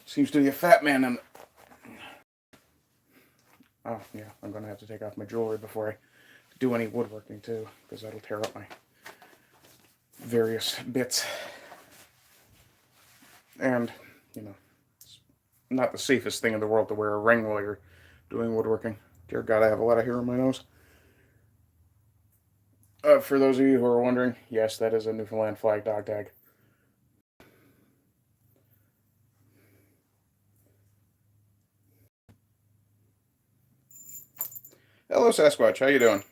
Seems to be a fat man in. Oh, yeah, I'm going to have to take off my jewelry before I do any woodworking, too, because that'll tear up my various bits. And, you know, it's not the safest thing in the world to wear a ring while you're doing woodworking. Dear God, I have a lot of hair on my nose. For those of you who are wondering, yes, that is a Newfoundland flag dog tag. Hello, Sasquatch. How you doing?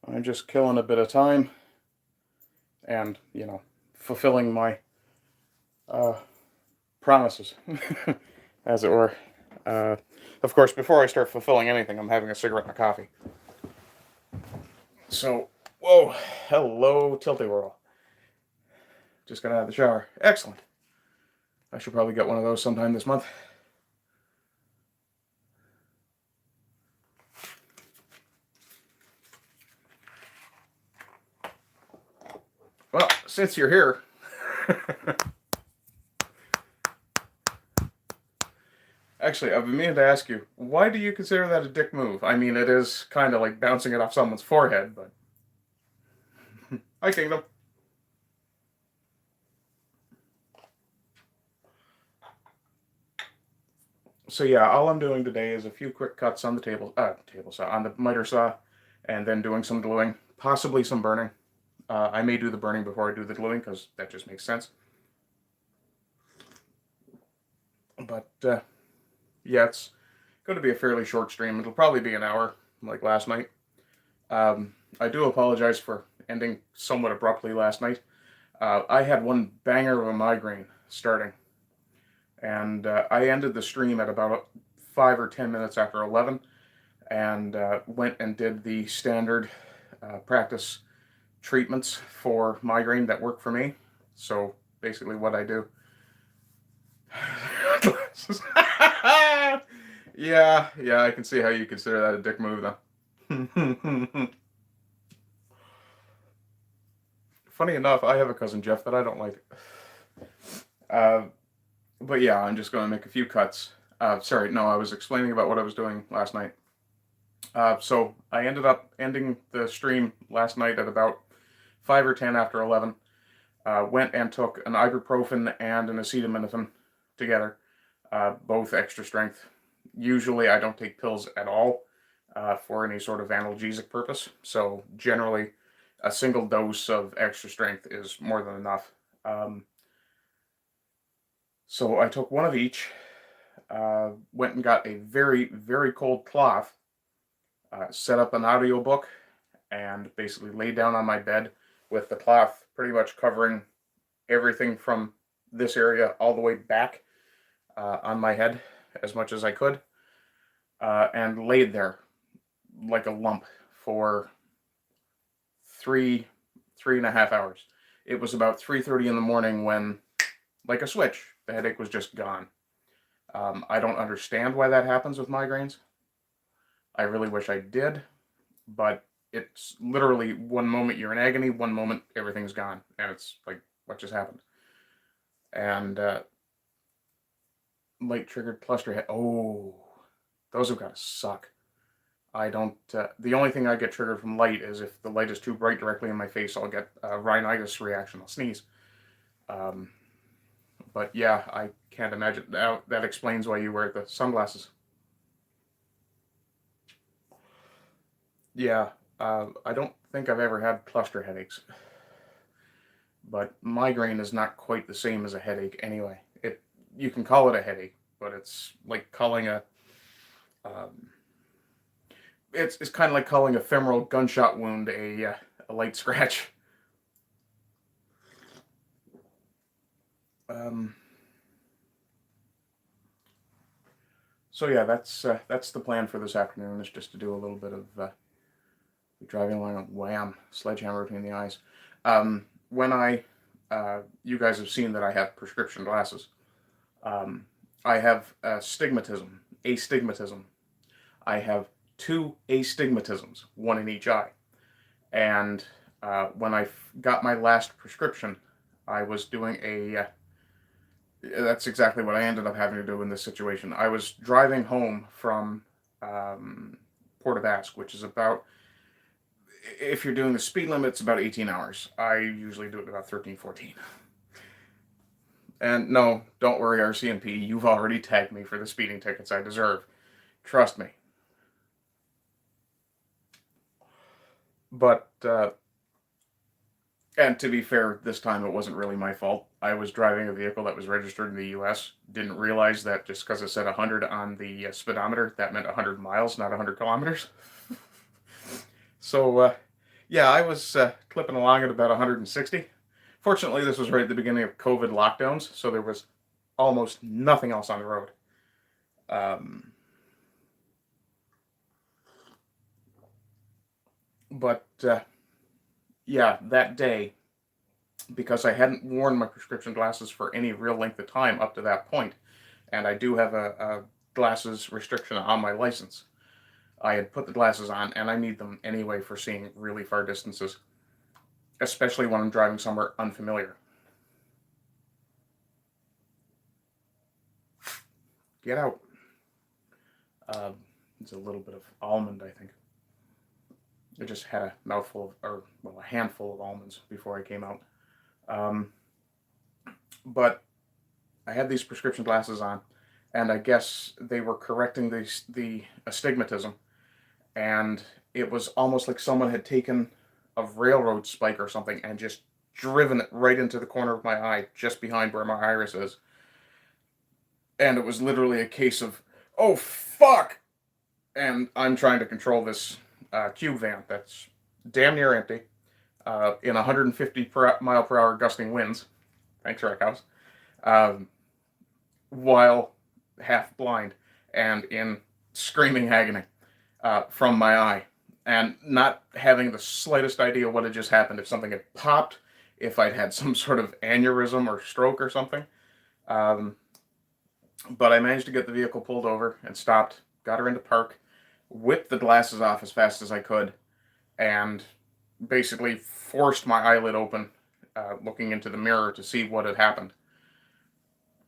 I'm just killing a bit of time and, you know, fulfilling my promises, as it were. Of course, before I start fulfilling anything, I'm having a cigarette and a coffee. So, whoa, hello, Tilty Whirl. Just got out of the shower. Excellent. I should probably get one of those sometime this month. Well, since you're here, actually, I've been meaning to ask you, why do you consider that a dick move? I mean, it is kind of like bouncing it off someone's forehead, but... Hi, Kingdom. So yeah, all I'm doing today is a few quick cuts on the table saw, on the miter saw, and then doing some gluing, possibly some burning. I may do the burning before I do the gluing, because that just makes sense. But, yeah, it's going to be a fairly short stream. It'll probably be an hour, like last night. I do apologize for ending somewhat abruptly last night. I had one banger of a migraine starting. And I ended the stream at about 5 or 10 minutes after 11, and went and did the standard practice treatments for migraine that work for me. So basically what I do... yeah, I can see how you consider that a dick move, though. Funny enough, I have a cousin, Jeff, that I don't like. But yeah, I'm just going to make a few cuts. Sorry, no, I was explaining about what I was doing last night. So I ended up ending the stream last night at about 5 or 10 after 11. Went and took an ibuprofen and an acetaminophen together, both extra strength. Usually I don't take pills at all for any sort of analgesic purpose, so generally a single dose of extra strength is more than enough. So I took one of each, went and got a very, very cold cloth, set up an audiobook, and basically laid down on my bed with the cloth pretty much covering everything from this area all the way back on my head as much as I could, and laid there like a lump for 3.5 hours. It was about 3:30 in the morning when, like a switch, the headache was just gone. I don't understand why that happens with migraines. I really wish I did, but it's literally one moment you're in agony, one moment everything's gone, and it's like, what just happened? And light triggered cluster head. Oh, those have got to suck. I don't. The only thing I get triggered from light is if the light is too bright directly in my face, I'll get a rhinitis reaction. I'll sneeze. But yeah, I can't imagine. That explains why you wear the sunglasses. Yeah, I don't think I've ever had cluster headaches. But migraine is not quite the same as a headache anyway. You can call it a headache, but it's like calling a... It's kind of like calling a femoral gunshot wound a light scratch. So yeah, that's the plan for this afternoon, is just to do a little bit of driving along a wham, sledgehammer between the eyes. When you guys have seen that I have prescription glasses. I have astigmatism. I have 2 astigmatisms, one in each eye. And when I got my last prescription, I was doing a that's exactly what I ended up having to do in this situation. I was driving home from Port aux Basques, which is about, if you're doing the speed limit, it's about 18 hours. I usually do it about 13, 14. And no, don't worry, RCMP, you've already tagged me for the speeding tickets I deserve. Trust me. But, and to be fair, this time it wasn't really my fault. I was driving a vehicle that was registered in the US. Didn't realize that just because it said 100 on the speedometer, that meant 100 miles, not 100 kilometers. So, yeah, I was clipping along at about 160. Fortunately, this was right at the beginning of COVID lockdowns, so there was almost nothing else on the road. But yeah, that day, because I hadn't worn my prescription glasses for any real length of time up to that point, and I do have a glasses restriction on my license, I had put the glasses on, and I need them anyway for seeing really far distances, especially when I'm driving somewhere unfamiliar. Get out. It's a little bit of almond, I think. I just had a mouthful of, or well, a handful of almonds before I came out. But I had these prescription glasses on, and I guess they were correcting the astigmatism, and it was almost like someone had taken a railroad spike or something and just driven it right into the corner of my eye, just behind where my iris is. And it was literally a case of, oh fuck! And I'm trying to control this cube van that's damn near empty, in 150 mile per hour gusting winds. Thanks, Rickhouse. While half blind and in screaming agony from my eye, and not having the slightest idea what had just happened, if something had popped, if I'd had some sort of aneurysm or stroke or something. But I managed to get the vehicle pulled over and stopped, got her into park, whipped the glasses off as fast as I could, and basically forced my eyelid open, looking into the mirror to see what had happened.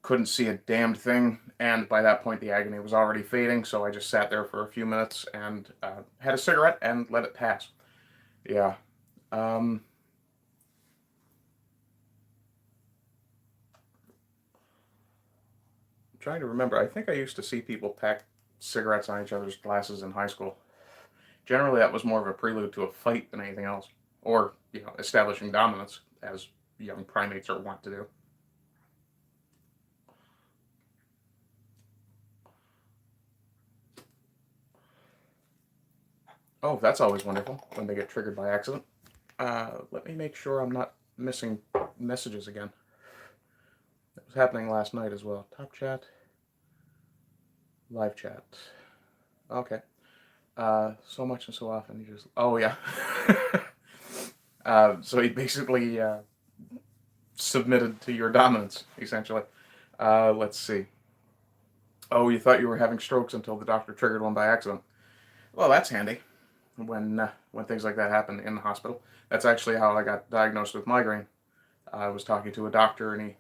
Couldn't see a damned thing, and by that point the agony was already fading, so I just sat there for a few minutes and had a cigarette and let it pass. Yeah. Trying to remember. I think I used to see people pack cigarettes on each other's glasses in high school. Generally, that was more of a prelude to a fight than anything else, or establishing dominance, as young primates are wont to do. Oh, that's always wonderful when they get triggered by accident. Let me make sure I'm not missing messages again. That was happening last night as well. Top chat. Live chat. Okay. So much and so often you just... Oh, yeah. So he basically submitted to your dominance, essentially. Let's see. Oh, you thought you were having strokes until the doctor triggered one by accident. Well, that's handy when things like that happen in the hospital. That's actually how I got diagnosed with migraine. I was talking to a doctor, and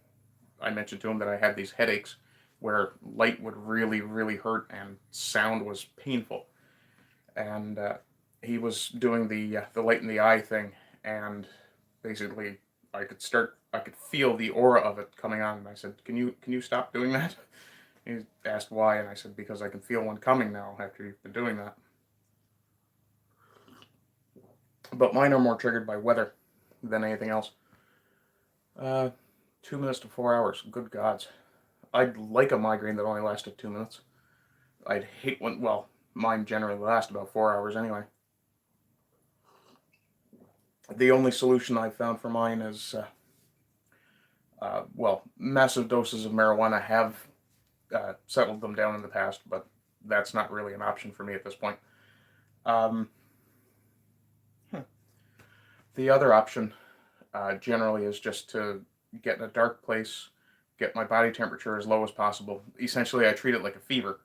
I mentioned to him that I had these headaches where light would really, really hurt and sound was painful. And he was doing the light in the eye thing, and basically I could feel the aura of it coming on. And I said, "Can you stop doing that?" He asked why, and I said, "Because I can feel one coming now after you've been doing that." But mine are more triggered by weather than anything else. 2 minutes to 4 hours. Good gods. I'd like a migraine that only lasted 2 minutes. I'd hate when, well, mine generally last about 4 hours anyway. The only solution I've found for mine is, well, massive doses of marijuana have settled them down in the past, but that's not really an option for me at this point. The other option generally is just to get in a dark place, get my body temperature as low as possible. Essentially, I treat it like a fever,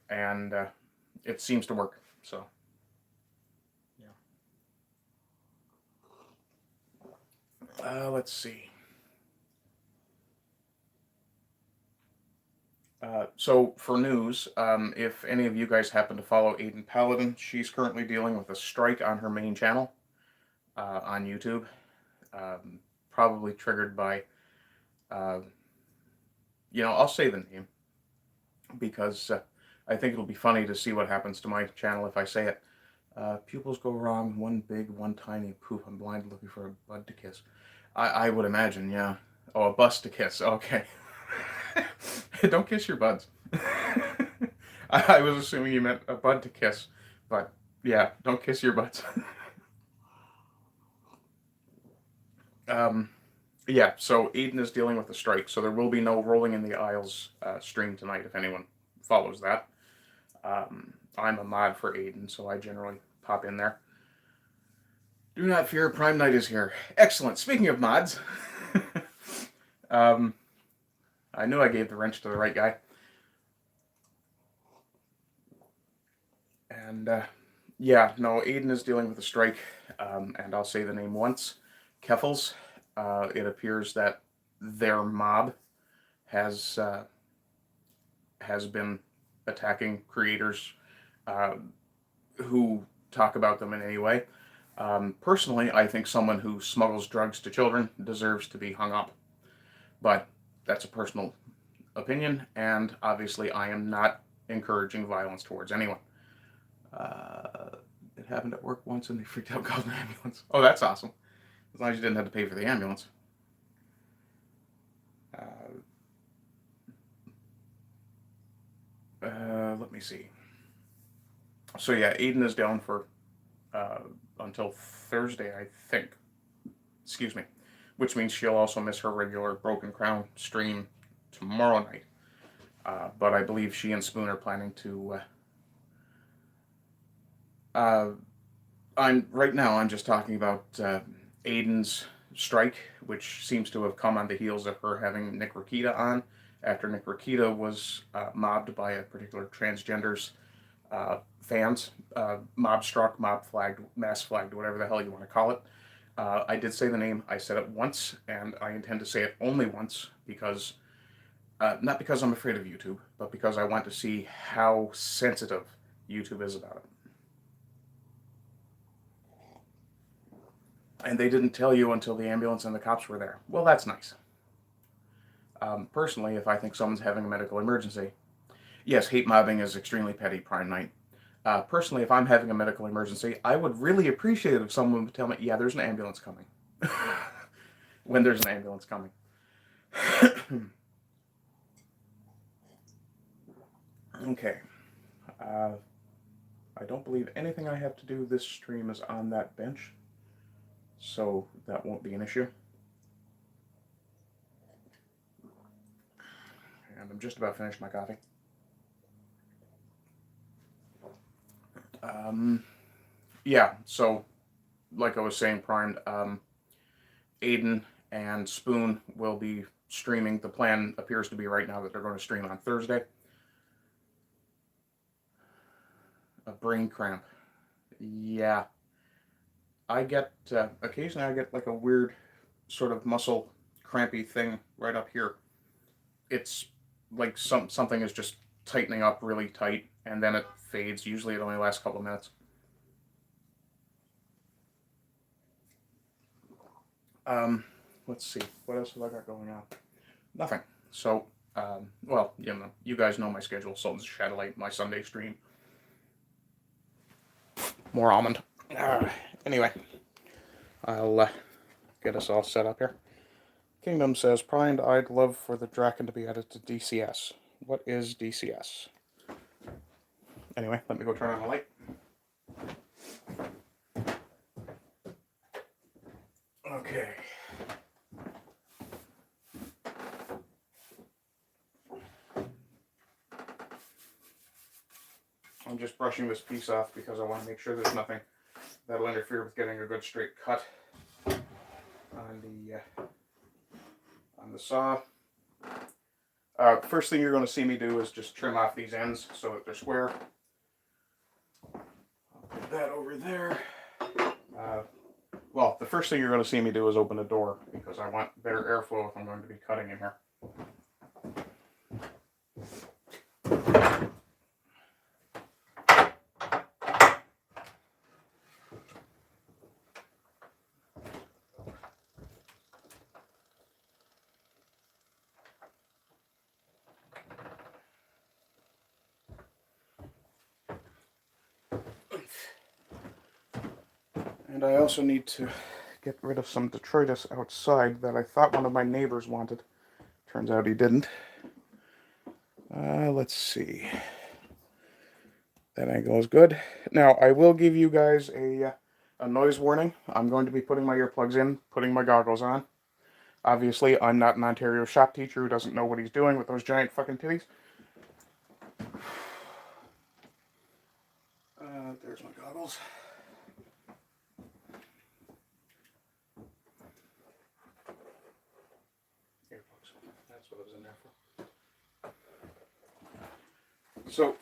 and it seems to work. So, yeah. Let's see. So for news, if any of you guys happen to follow Aiden Paladin, she's currently dealing with a strike on her main channel on YouTube, probably triggered by, uh, I'll say the name because I think it'll be funny to see what happens to my channel if I say it. Pupils go wrong, one big, one tiny, poop, I'm blind looking for a bud to kiss. I would imagine, yeah. Oh, a bus to kiss, okay. Don't kiss your buds. I was assuming you meant a bud to kiss, but yeah, don't kiss your buds. Yeah, so Aiden is dealing with a strike, so there will be no Rolling in the Aisles stream tonight if anyone follows that. I'm a mod for Aiden, so I generally pop in there. Do not fear, Prime Night is here. Excellent. Speaking of mods, I knew I gave the wrench to the right guy. And yeah, no, Aiden is dealing with a strike, and I'll say the name once. Keffels. It appears that their mob has been attacking creators who talk about them in any way. Personally, I think someone who smuggles drugs to children deserves to be hung up. But that's a personal opinion, and obviously I am not encouraging violence towards anyone. It happened at work once and they freaked out, called an ambulance. Oh, that's awesome. As long as you didn't have to pay for the ambulance. Let me see. So yeah, Aiden is down for until Thursday, I think. Excuse me. Which means she'll also miss her regular Broken Crown stream tomorrow night. But I believe she and Spoon are planning to... right now I'm just talking about Aiden's strike, which seems to have come on the heels of her having Nick Rakita on, after Nick Rakita was mobbed by a particular transgender's fans. Mob struck, mob flagged, mass flagged, whatever the hell you want to call it. I did say the name, I said it once, and I intend to say it only once, because, not because I'm afraid of YouTube, but because I want to see how sensitive YouTube is about it. And they didn't tell you until the ambulance and the cops were there. Well, that's nice. Personally, if I think someone's having a medical emergency, yes, hate mobbing is extremely petty, Prime Night. Personally, if I'm having a medical emergency, I would really appreciate it if someone would tell me, yeah, there's an ambulance coming. When there's an ambulance coming. Okay. I don't believe anything I have to do this stream is on that bench, so that won't be an issue. And I'm just about finished my coffee. Yeah, so like I was saying, Primed, Aiden and Spoon will be streaming. The plan appears to be right now that they're going to stream on Thursday. A brain cramp. Yeah. I get, occasionally I get like a weird sort of muscle crampy thing right up here. It's like something is just tightening up really tight, and then it fades. Usually it only lasts a couple of minutes. Let's see. What else have I got going on? Nothing. So, well, you guys know my schedule. Sultans, Shadilay, my Sunday stream. More almond. Anyway, I'll get us all set up here. Kingdom says, Primed, I'd love for the Draken to be added to DCS. What is DCS? Anyway, let me go turn on the light. Okay. I'm just brushing this piece off because I want to make sure there's nothing that'll interfere with getting a good straight cut on the saw. First thing you're going to see me do is just trim off these ends so that they're square. I'll put that over there. Well, the first thing you're going to see me do is open a door because I want better airflow if I'm going to be cutting in here. And I also need to get rid of some detritus outside that I thought one of my neighbors wanted. Turns out he didn't. Let's see. That angle is good. Now, I will give you guys a noise warning. I'm going to be putting my earplugs in, putting my goggles on. Obviously, I'm not an Ontario shop teacher who doesn't know what he's doing with those giant fucking titties. There's my goggles. Earplugs. That's what I was in there for. So,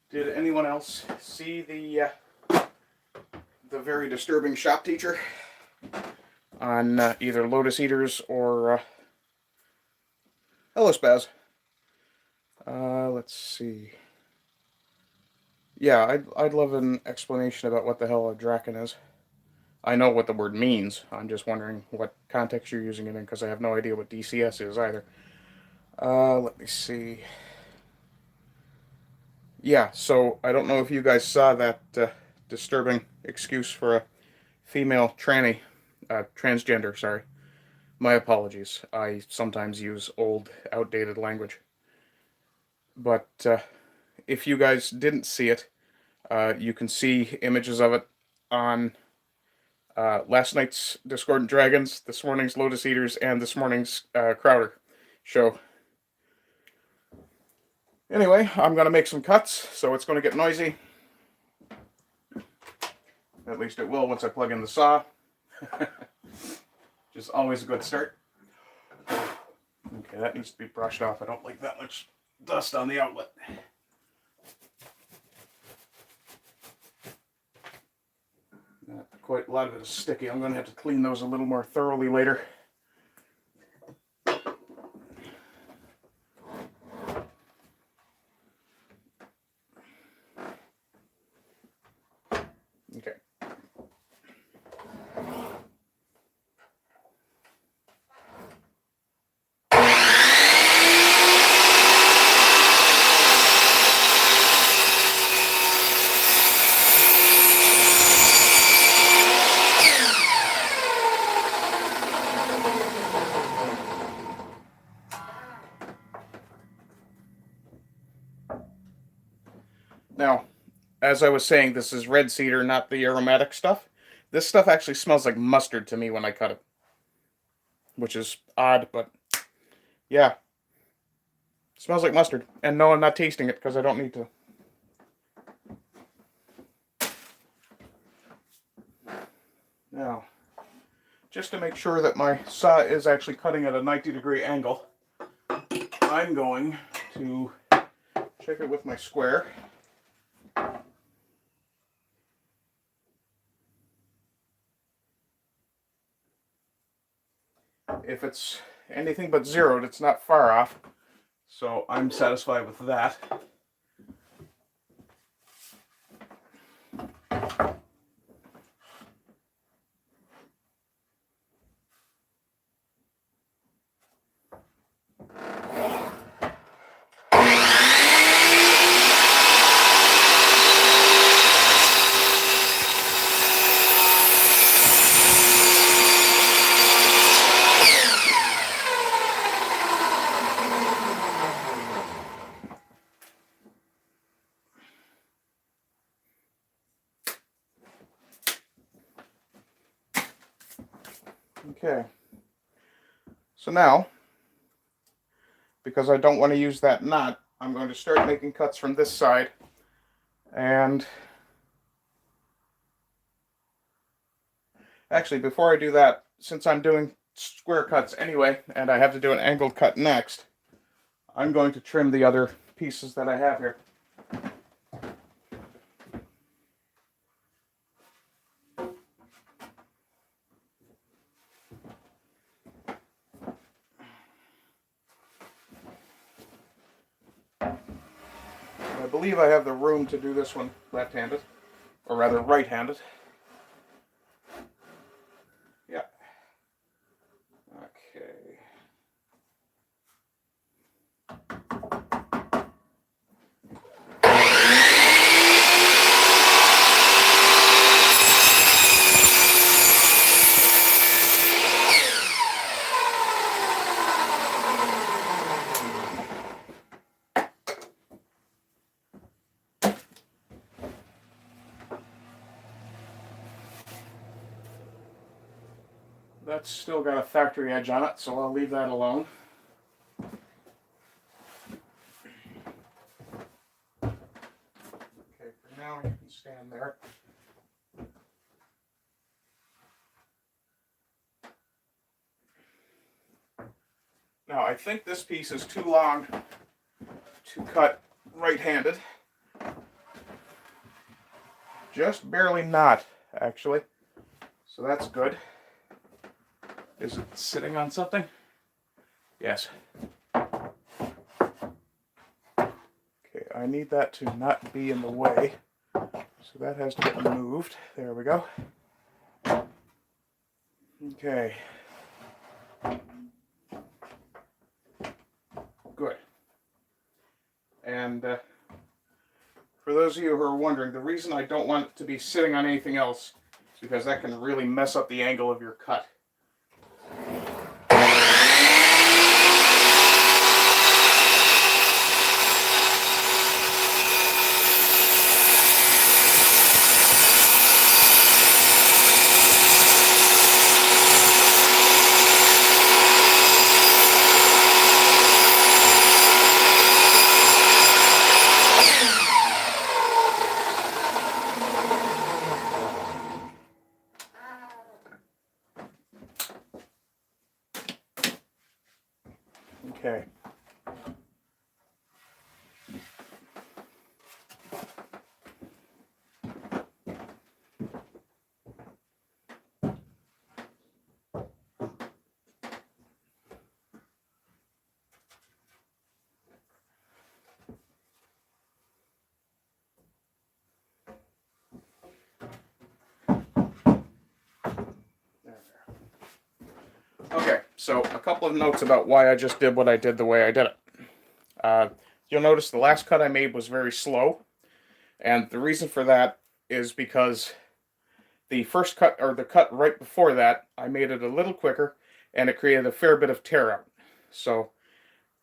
did anyone else see the very disturbing shop teacher on either Lotus Eaters or hello Spaz? Let's see. Yeah, I'd love an explanation about what the hell a Draken is. I know what the word means. I'm just wondering what context you're using it in, because I have no idea what DCS is either. Let me see. Yeah, so I don't know if you guys saw that disturbing excuse for a female tranny, transgender, sorry. My apologies. I sometimes use old, outdated language. But if you guys didn't see it, you can see images of it on last night's Discordant Dragons, this morning's Lotus Eaters, and this morning's Crowder show. Anyway, I'm going to make some cuts, so it's going to get noisy. At least it will once I plug in the saw. Which is always a good start. Okay, that needs to be brushed off. I don't like that much dust on the outlet. Quite a lot of it is sticky. I'm going to have to clean those a little more thoroughly later. Okay. Now, as I was saying, this is red cedar, not the aromatic stuff. This stuff actually smells like mustard to me when I cut it. Which is odd, but yeah. It smells like mustard. And no, I'm not tasting it because I don't need to. Now, just to make sure that my saw is actually cutting at a 90-degree angle, I'm going to check it with my square. If it's anything but zeroed, it's not far off. So I'm satisfied with that. Okay, so now, because I don't want to use that knot, I'm going to start making cuts from this side, and actually before I do that, since I'm doing square cuts anyway, and I have to do an angled cut next, I'm going to trim the other pieces that I have here. I believe I have the room to do this one left-handed, or rather right-handed. Yeah. Okay. that's still got a factory edge on it, so I'll leave that alone. Okay, for now you can stand there. Now I think this piece is too long to cut right-handed. Just barely not, actually. So that's good. Is it sitting on something? Yes. Okay, I need that to not be in the way. So that has to get moved. There we go. Okay. Good. And for those of you who are wondering, the reason I don't want it to be sitting on anything else is because that can really mess up the angle of your cut. Okay. Okay, so a couple of notes about why I just did what I did the way I did it. You'll notice the last cut I made was very slow, and the reason for that is because the first cut, or the cut right before that, I made it a little quicker, and it created a fair bit of tear out. So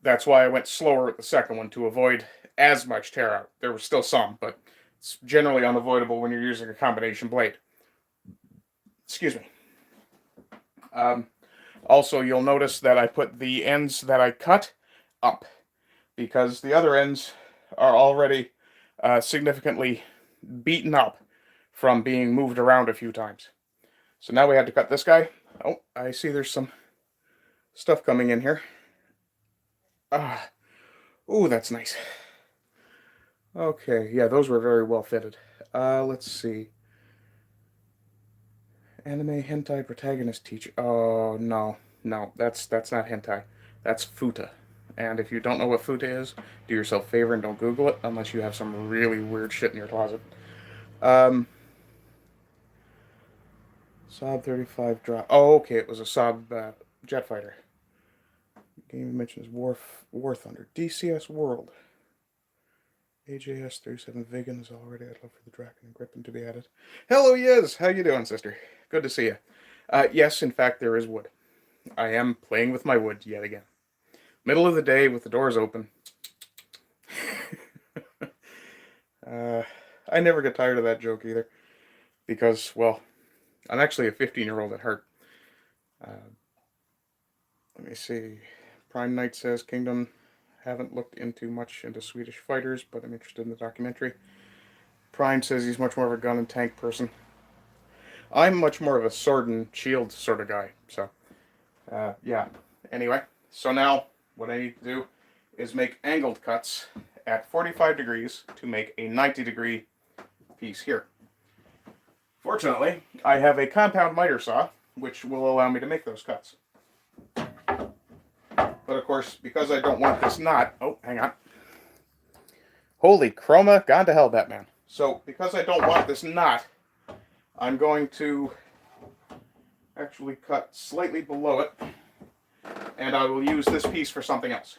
that's why I went slower with the second one, to avoid as much tear out. There was still some, but it's generally unavoidable when you're using a combination blade. Excuse me. Also, you'll notice that I put the ends that I cut up, because the other ends are already significantly beaten up from being moved around a few times. So now we have to cut this guy. Oh, I see there's some stuff coming in here. Ooh, that's nice. Okay, yeah, those were very well fitted. Let's see. Anime hentai protagonist teacher. Oh, no, that's not hentai. That's futa. And if you don't know what futa is, do yourself a favor and don't Google it, unless you have some really weird shit in your closet. Saab 35 drop. Oh, okay, it was a Saab jet fighter. Game mentions War Thunder. DCS World. AJS 37 Vegans already. I'd love for the Draken and Griffin to be added. Hello, Yiz! How you doing, sister? Good to see you. Yes, in fact, there is wood. I am playing with my wood yet again. Middle of the day with the doors open. I never get tired of that joke either. Because, well, I'm actually a 15-year-old at heart. Let me see. Prime Knight says, Kingdom, haven't looked much into Swedish fighters, but I'm interested in the documentary. Prime says he's much more of a gun and tank person. I'm much more of a sword and shield sort of guy, so, yeah. Anyway, so now what I need to do is make angled cuts at 45 degrees to make a 90-degree piece here. Fortunately, I have a compound miter saw, which will allow me to make those cuts. But of course, because I don't want this knot... Oh, hang on. Holy chroma, gone to hell, Batman. So, because I don't want this knot, I'm going to actually cut slightly below it, and I will use this piece for something else.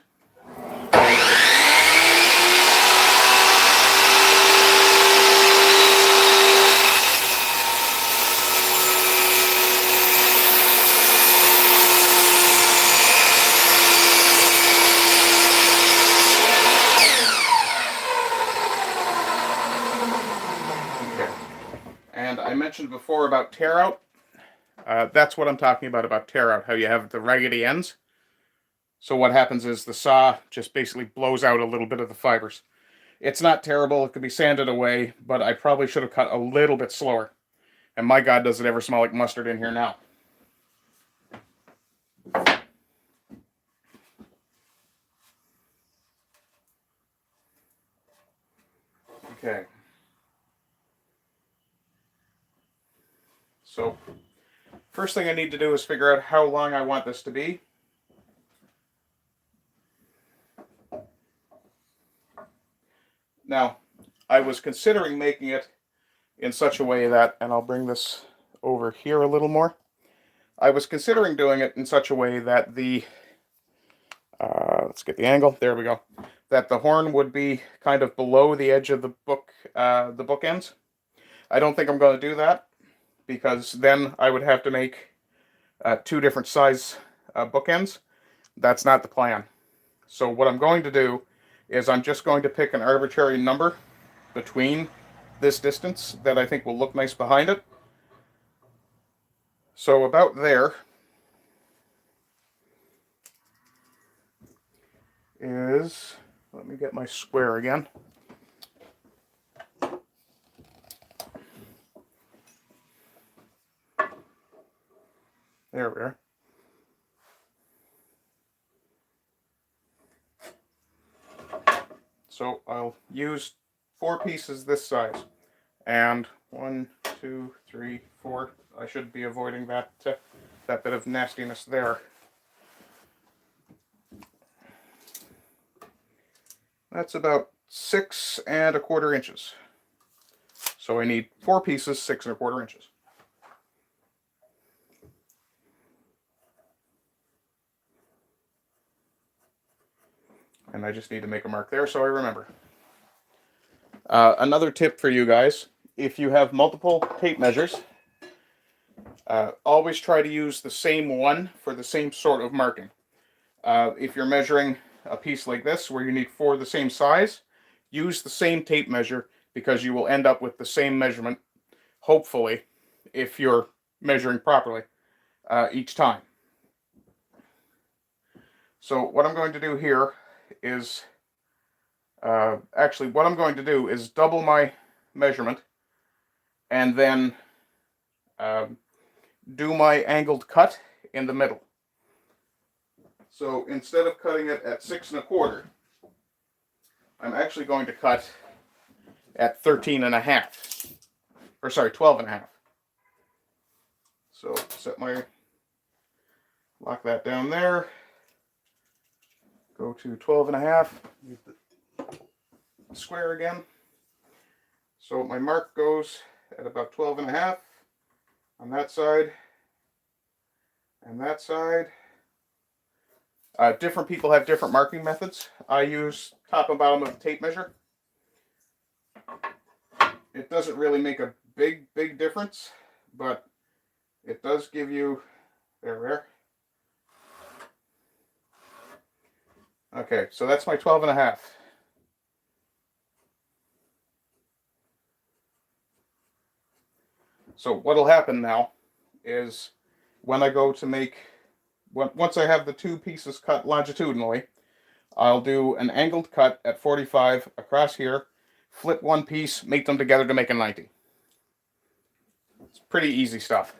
I mentioned before about tear out. That's what I'm talking about tear out, how you have the raggedy ends. So what happens is the saw just basically blows out a little bit of the fibers. It's not terrible, it could be sanded away, but I probably should have cut a little bit slower. And my God, does it ever smell like mustard in here now. Okay. So, first thing I need to do is figure out how long I want this to be. Now, I was considering making it in such a way that, and I'll bring this over here a little more. I was considering doing it in such a way that the, let's get the angle, there we go, that the horn would be kind of below the edge of the bookends. I don't think I'm going to do that, because then I would have to make two different size bookends. That's not the plan. So what I'm going to do is I'm just going to pick an arbitrary number between this distance that I think will look nice behind it. So about there is, let me get my square again. There we are. So I'll use 4 pieces this size. And 1, 2, 3, 4. I should be avoiding that that bit of nastiness there. That's about 6 1/4 inches. So I need 4 pieces, 6 1/4 inches. And I just need to make a mark there so I remember. Another tip for you guys, if you have multiple tape measures, always try to use the same one for the same sort of marking. If you're measuring a piece like this where you need 4 the same size, use the same tape measure, because you will end up with the same measurement, hopefully, if you're measuring properly each time. So what I'm going to do here is, actually what I'm going to do is double my measurement and then do my angled cut in the middle. So instead of cutting it at 6 1/4, I'm actually going to cut at 13 1/2, or sorry, 12 1/2. So lock that down there. Go to 12 1/2. Use the square again. So my mark goes at about 12 1/2 on that side and that side. Different people have different marking methods. I use top and bottom of the tape measure. It doesn't really make a big difference, but it does give you, there we are. Okay, so that's my 12 1/2. So what'll happen now is when I go to make, once I have the 2 pieces cut longitudinally, I'll do an angled cut at 45 across here, flip 1 piece, make them together to make a 90. It's pretty easy stuff.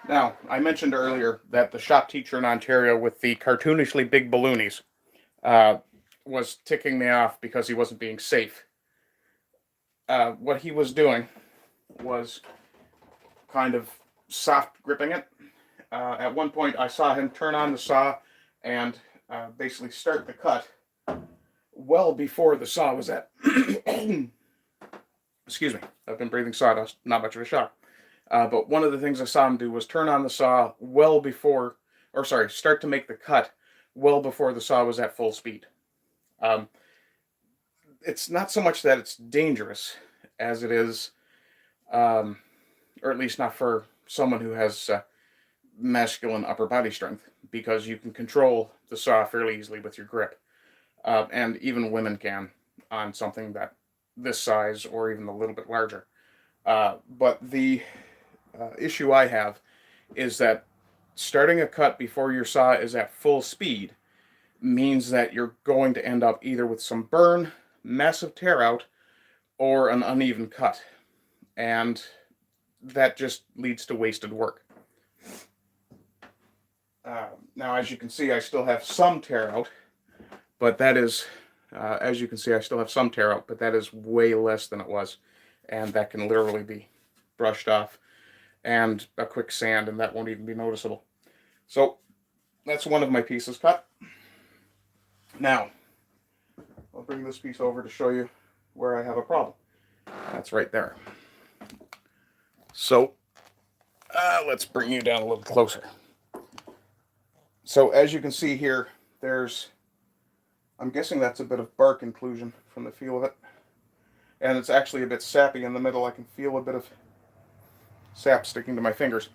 Now, I mentioned earlier that the shop teacher in Ontario with the cartoonishly big balloonies, was ticking me off because he wasn't being safe. What he was doing was kind of soft gripping it. At one point, I saw him turn on the saw and basically start the cut well before the saw was at. Excuse me, I've been breathing sawdust, not much of a shock. But one of the things I saw him do was turn on the saw well before, or sorry, start to make the cut well before the saw was at full speed. It's not so much that it's dangerous as it is, or at least not for someone who has masculine upper body strength, because you can control the saw fairly easily with your grip. And even women can on something that this size or even a little bit larger. But the issue I have is that starting a cut before your saw is at full speed means that you're going to end up either with some burn, massive tear out, or an uneven cut. And that just leads to wasted work. Now, as you can see, I still have some tear out, but that is, as you can see, I still have some tear out, but that is way less than it was. And that can literally be brushed off and a quick sand, and that won't even be noticeable. So that's one of my pieces cut. Now, I'll bring this piece over to show you where I have a problem. That's right there. So let's bring you down a little closer. So as you can see here, there's, I'm guessing that's a bit of bark inclusion from the feel of it. And it's actually a bit sappy in the middle. I can feel a bit of sap sticking to my fingers,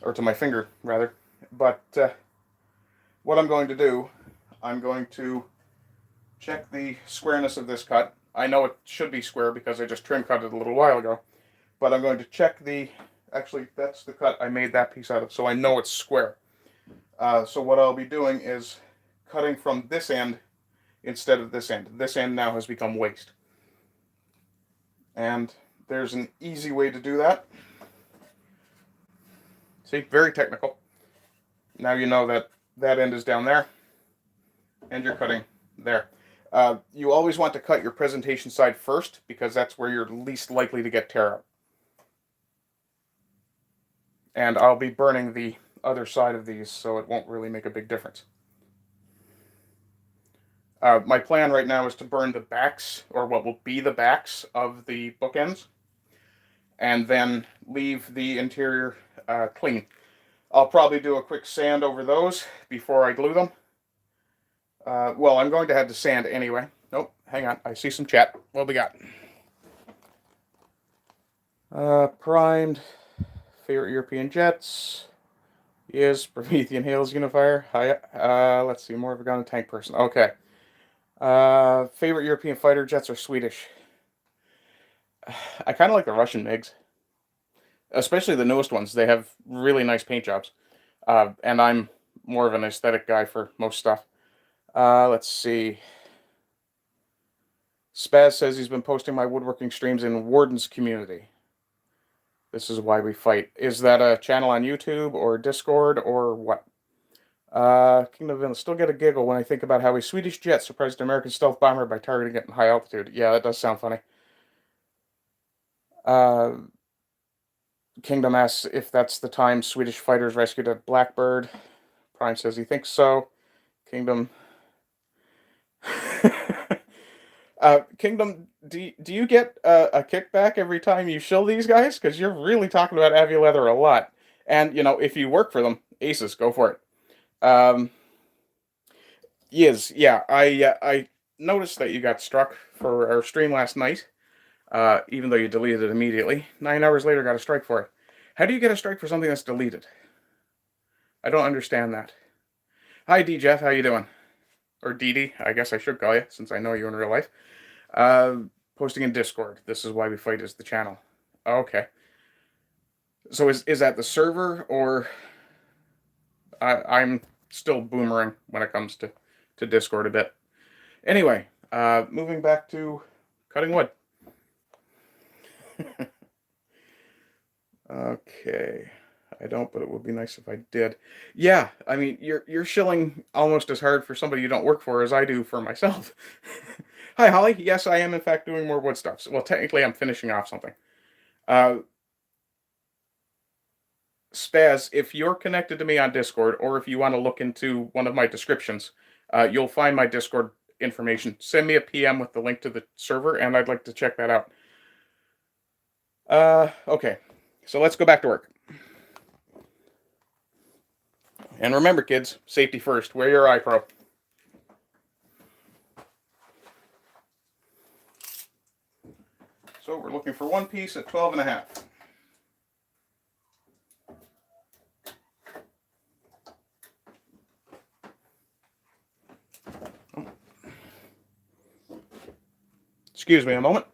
or to my finger rather. But what I'm going to do, I'm going to check the squareness of this cut. I know it should be square because I just trim cut it a little while ago, but I'm going to check the, actually that's the cut I made that piece out of, so I know it's square. So what I'll be doing is cutting from this end instead of this end. This end now has become waste. And there's an easy way to do that. See, very technical. Now you know that that end is down there, and you're cutting there. You always want to cut your presentation side first, because that's where you're least likely to get tear out. And I'll be burning the other side of these, so it won't really make a big difference. My plan right now is to burn the backs, or what will be the backs of the bookends, and then leave the interior clean. I'll probably do a quick sand over those before I glue them. Well, I'm going to have to sand anyway. Nope, hang on, I see some chat. What we got? Primed, favorite European jets. Yes, Promethean Hales Unifier. Hi. Let's see, more of a gun and tank person. Okay. Favorite European fighter jets are Swedish. I kind of like the Russian MiGs. Especially the newest ones. They have really nice paint jobs. And I'm more of an aesthetic guy for most stuff. Let's see. Spaz says he's been posting my woodworking streams in Warden's community. This is why we fight. Is that a channel on YouTube or Discord or what? Kingdom of Villains. Still get a giggle when I think about how a Swedish jet surprised an American stealth bomber by targeting it in high altitude. Yeah, that does sound funny. Kingdom asks if that's the time Swedish fighters rescued a blackbird. Prime says he thinks so. Kingdom. Kingdom, do you get a kickback every time you shill these guys? Because you're really talking about Avi Leather a lot. And, you know, if you work for them, aces, go for it. Yes, yeah, I noticed that you got struck for our stream last night, even though you deleted it immediately. 9 hours later, got a strike for it. How do you get a strike for something that's deleted? I don't understand that. Hi, D. Jeff, how you doing? Or DD, I guess I should call you, since I know you in real life. Posting in Discord. This is why we fight is the channel. Okay. So is that the server, or I'm still boomerang when it comes to Discord a bit. Anyway, moving back to cutting wood. Okay. I don't, but it would be nice if I did. Yeah, I mean, you're shilling almost as hard for somebody you don't work for as I do for myself. Hi, Holly. Yes, I am in fact doing more wood stuff. Well, technically, I'm finishing off something. Spaz, if you're connected to me on Discord, or if you want to look into one of my descriptions, you'll find my Discord information. Send me a PM with the link to the server, and I'd like to check that out. Okay, so let's go back to work. And remember, kids, safety first. Wear your eye pro. So we're looking for one piece at 12.5. Excuse me a moment.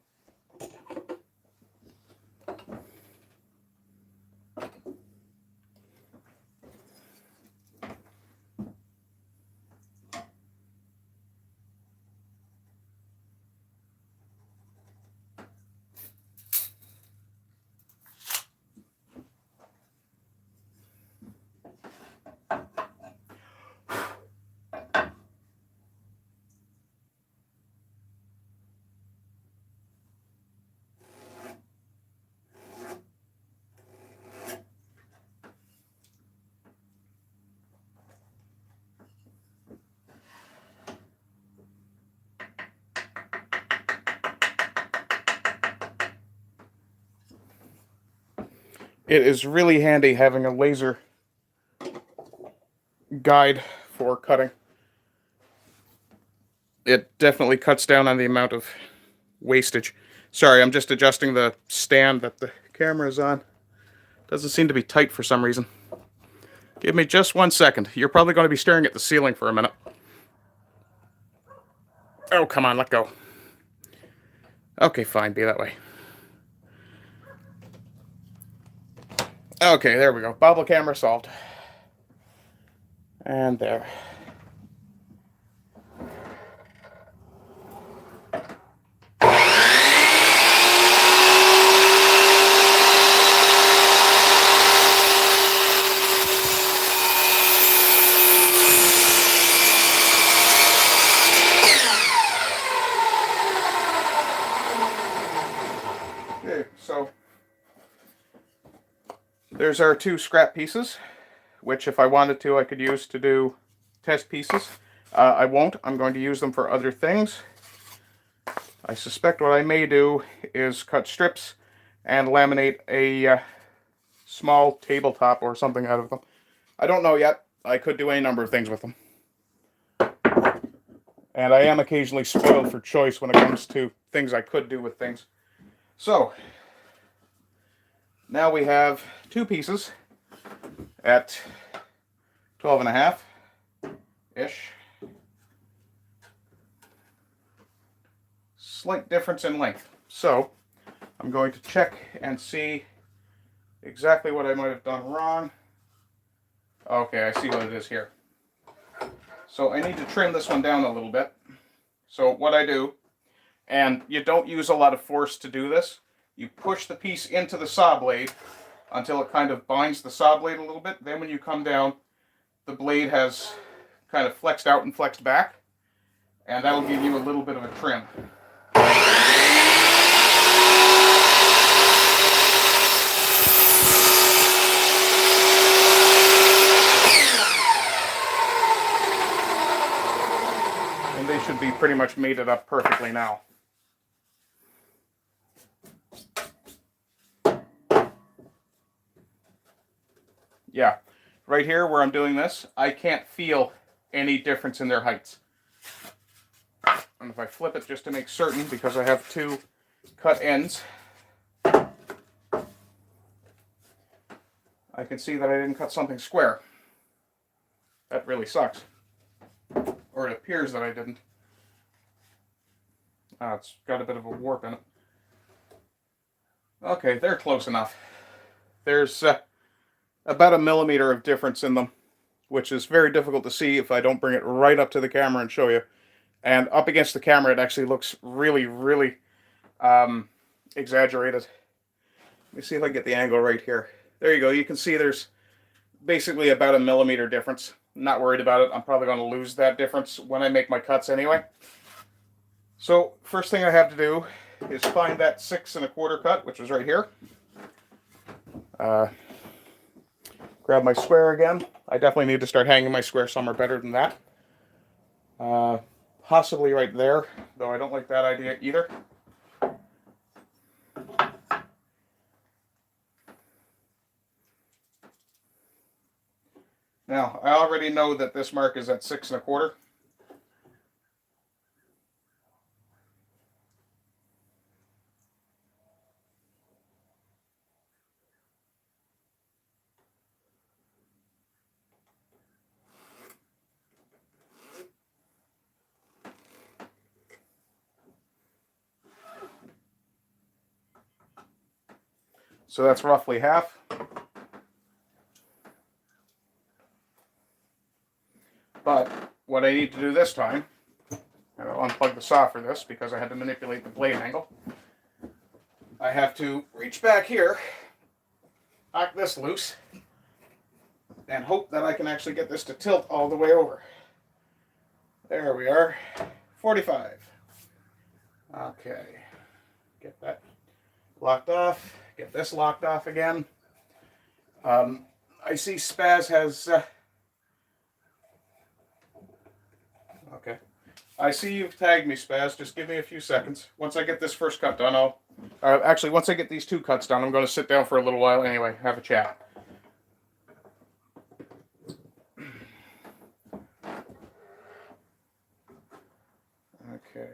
It is really handy having a laser guide for cutting. It definitely cuts down on the amount of wastage. Sorry, I'm just adjusting the stand that the camera is on. Doesn't seem to be tight for some reason. Give me just 1 second. You're probably going to be staring at the ceiling for a minute. Oh, come on, let go. Okay, fine, be that way. Okay, there we go. Bobble camera solved. And there. Okay, so there's our 2 scrap pieces, which if I wanted to, I could use to do test pieces. I won't. I'm going to use them for other things. I suspect what I may do is cut strips and laminate a small tabletop or something out of them. I don't know yet. I could do any number of things with them. And I am occasionally spoiled for choice when it comes to things I could do with things. So, now we have 2 pieces at 12.5-ish. Slight difference in length. So, I'm going to check and see exactly what I might have done wrong. Okay, I see what it is here. So I need to trim this one down a little bit. So what I do, and you don't use a lot of force to do this, you push the piece into the saw blade until it kind of binds the saw blade a little bit. Then when you come down, the blade has kind of flexed out and flexed back, and that will give you a little bit of a trim. And they should be pretty much mated up perfectly now. Yeah, right here where I'm doing this, I can't feel any difference in their heights. And if I flip it just to make certain, because I have 2 cut ends, I can see that I didn't cut something square. That really sucks. Or it appears that I didn't. It's got a bit of a warp in it. Okay, they're close enough. There's about a millimeter of difference in them, which is very difficult to see if I don't bring it right up to the camera and show you. And up against the camera, it actually looks really, really exaggerated. Let me see if I can get the angle right here. There you go. You can see there's basically about a millimeter difference. Not worried about it. I'm probably going to lose that difference when I make my cuts anyway. So first thing I have to do is find that 6 1/4 cut, which was right here. Grab my square again. I definitely need to start hanging my square somewhere better than that. Possibly right there, though I don't like that idea either. Now, I already know that this mark is at 6 1/4. So that's roughly half. But what I need to do this time, and I'll unplug the saw for this because I had to manipulate the blade angle. I have to reach back here, knock this loose, and hope that I can actually get this to tilt all the way over. There we are, 45. Okay, get that locked off, get this locked off again. I see Spaz has... okay. I see you've tagged me, Spaz. Just give me a few seconds. Once I get this first cut done, I'll... actually, once I get these 2 cuts done, I'm going to sit down for a little while anyway, have a chat. Okay.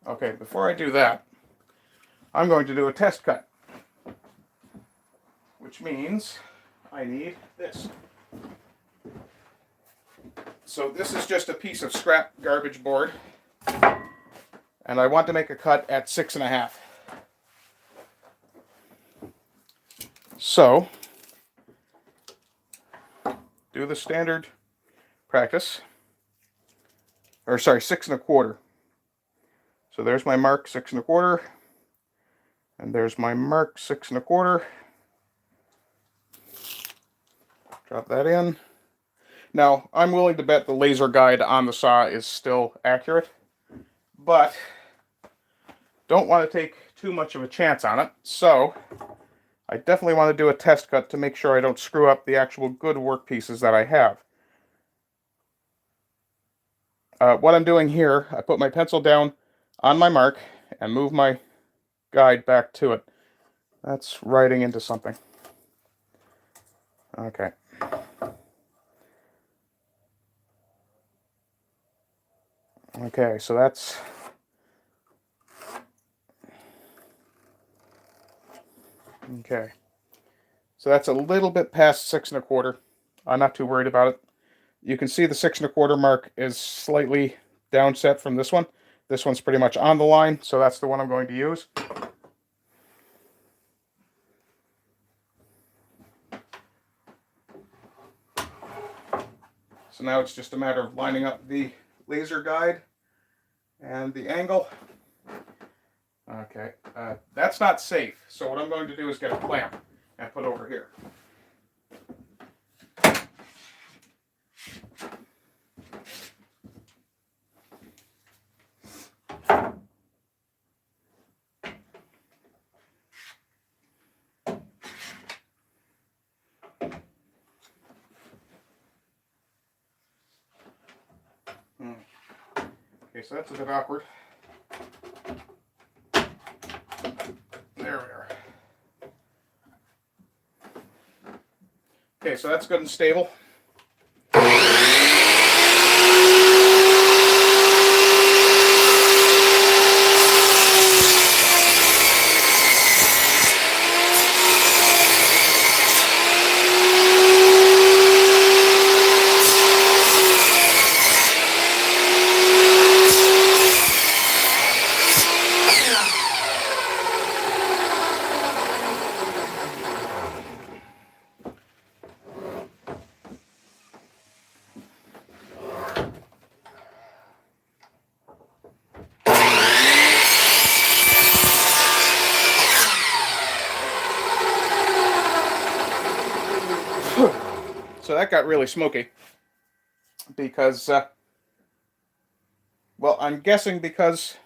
Okay, before I do that, I'm going to do a test cut. Which means I need this. So this is just a piece of scrap garbage board. And I want to make a cut at 6 1/2. So, do the standard practice. Or sorry, 6 1/4. So there's my mark, 6 1/4. And there's my mark, 6 1/4. Drop that in. Now, I'm willing to bet the laser guide on the saw is still accurate, but don't want to take too much of a chance on it, so I definitely want to do a test cut to make sure I don't screw up the actual good work pieces that I have. What I'm doing here, I put my pencil down on my mark and move my guide back to it. That's writing into something. Okay. Okay, so that's... okay. So that's a little bit past 6 1/4. I'm not too worried about it. You can see the 6 1/4 mark is slightly downset from this one. This one's pretty much on the line, so that's the one I'm going to use. So now it's just a matter of lining up the laser guide and the angle. Okay, that's not safe. So what I'm going to do is get a clamp and put over here. Okay, so that's a bit awkward. There we are. Okay, so that's good and stable. that got really smoky because, well, I'm guessing because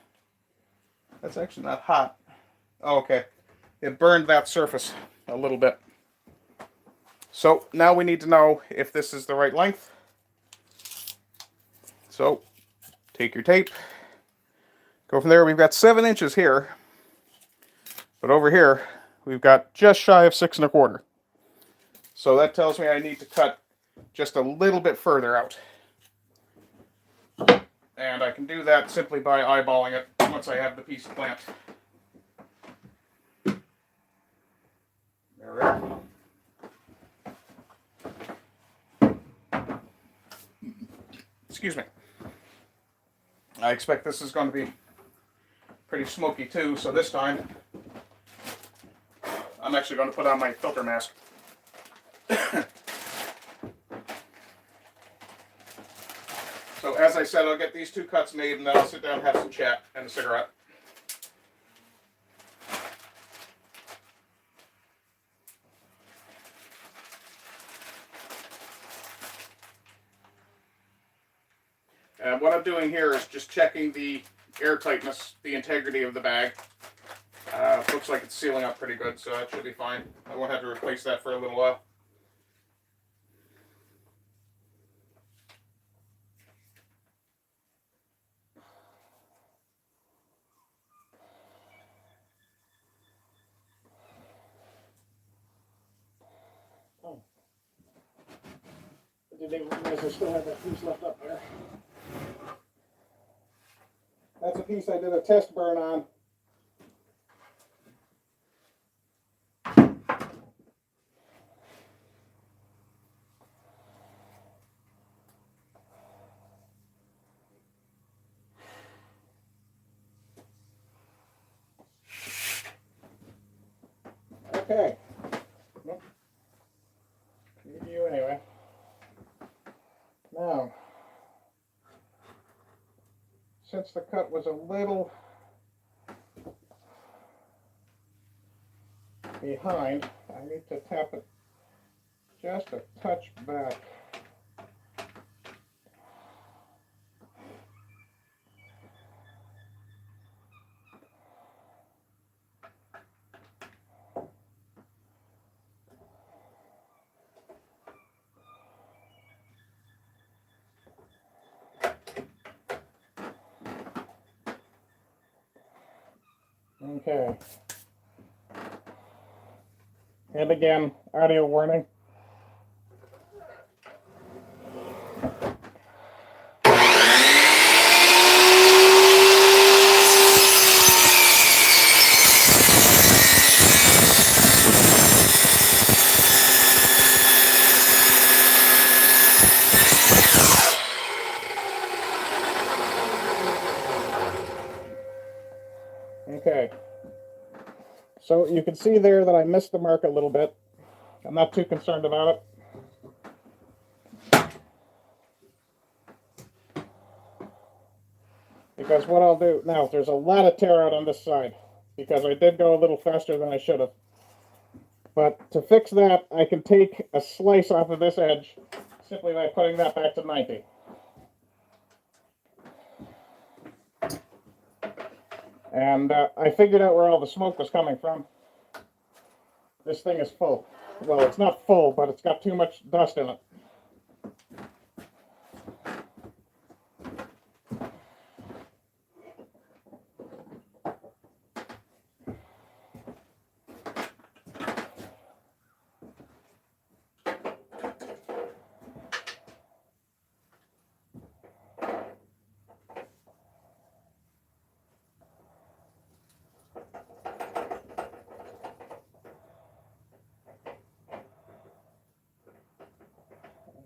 that's actually not hot. Oh, okay. It burned that surface a little bit. So now we need to know if this is the right length. So take your tape, go from there. We've got 7 inches here, but over here we've got just shy of 6 1/4. So that tells me I need to cut just a little bit further out. And I can do that simply by eyeballing it once I have the piece clamped. There we are. Excuse me. I expect this is going to be pretty smoky too, so this time I'm actually going to put on my filter mask. So as I said, I'll get these 2 cuts made and then I'll sit down and have some chat and a cigarette. And what I'm doing here is just checking the airtightness, the integrity of the bag. Looks like it's sealing up pretty good, so that should be fine. I won't have to replace that for a little while. Oh. Did they realize I still have that piece left up there? That's a piece I did a test burn on. Okay. Review anyway. Now, since the cut was a little behind, I need to tap it just a touch back. Okay. And again, audio warning. Okay. So you can see there that I missed the mark a little bit. I'm not too concerned about it. Because what I'll do, now there's a lot of tear out on this side, because I did go a little faster than I should have. But to fix that, I can take a slice off of this edge simply by putting that back to 90. And I figured out where all the smoke was coming from. This thing is full. Well, it's not full, but it's got too much dust in it.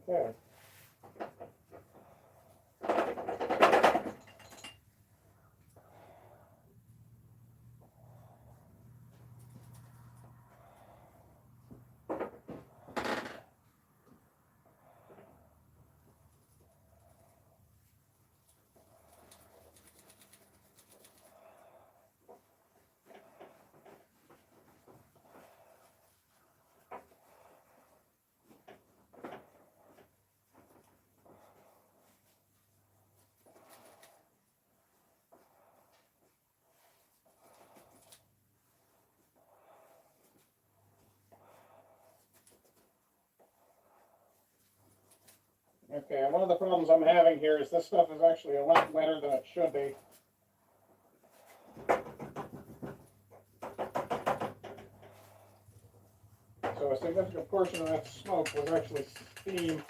Okay. Okay, and one of the problems I'm having here is this stuff is actually a lot wetter than it should be. So a significant portion of that smoke was actually steam.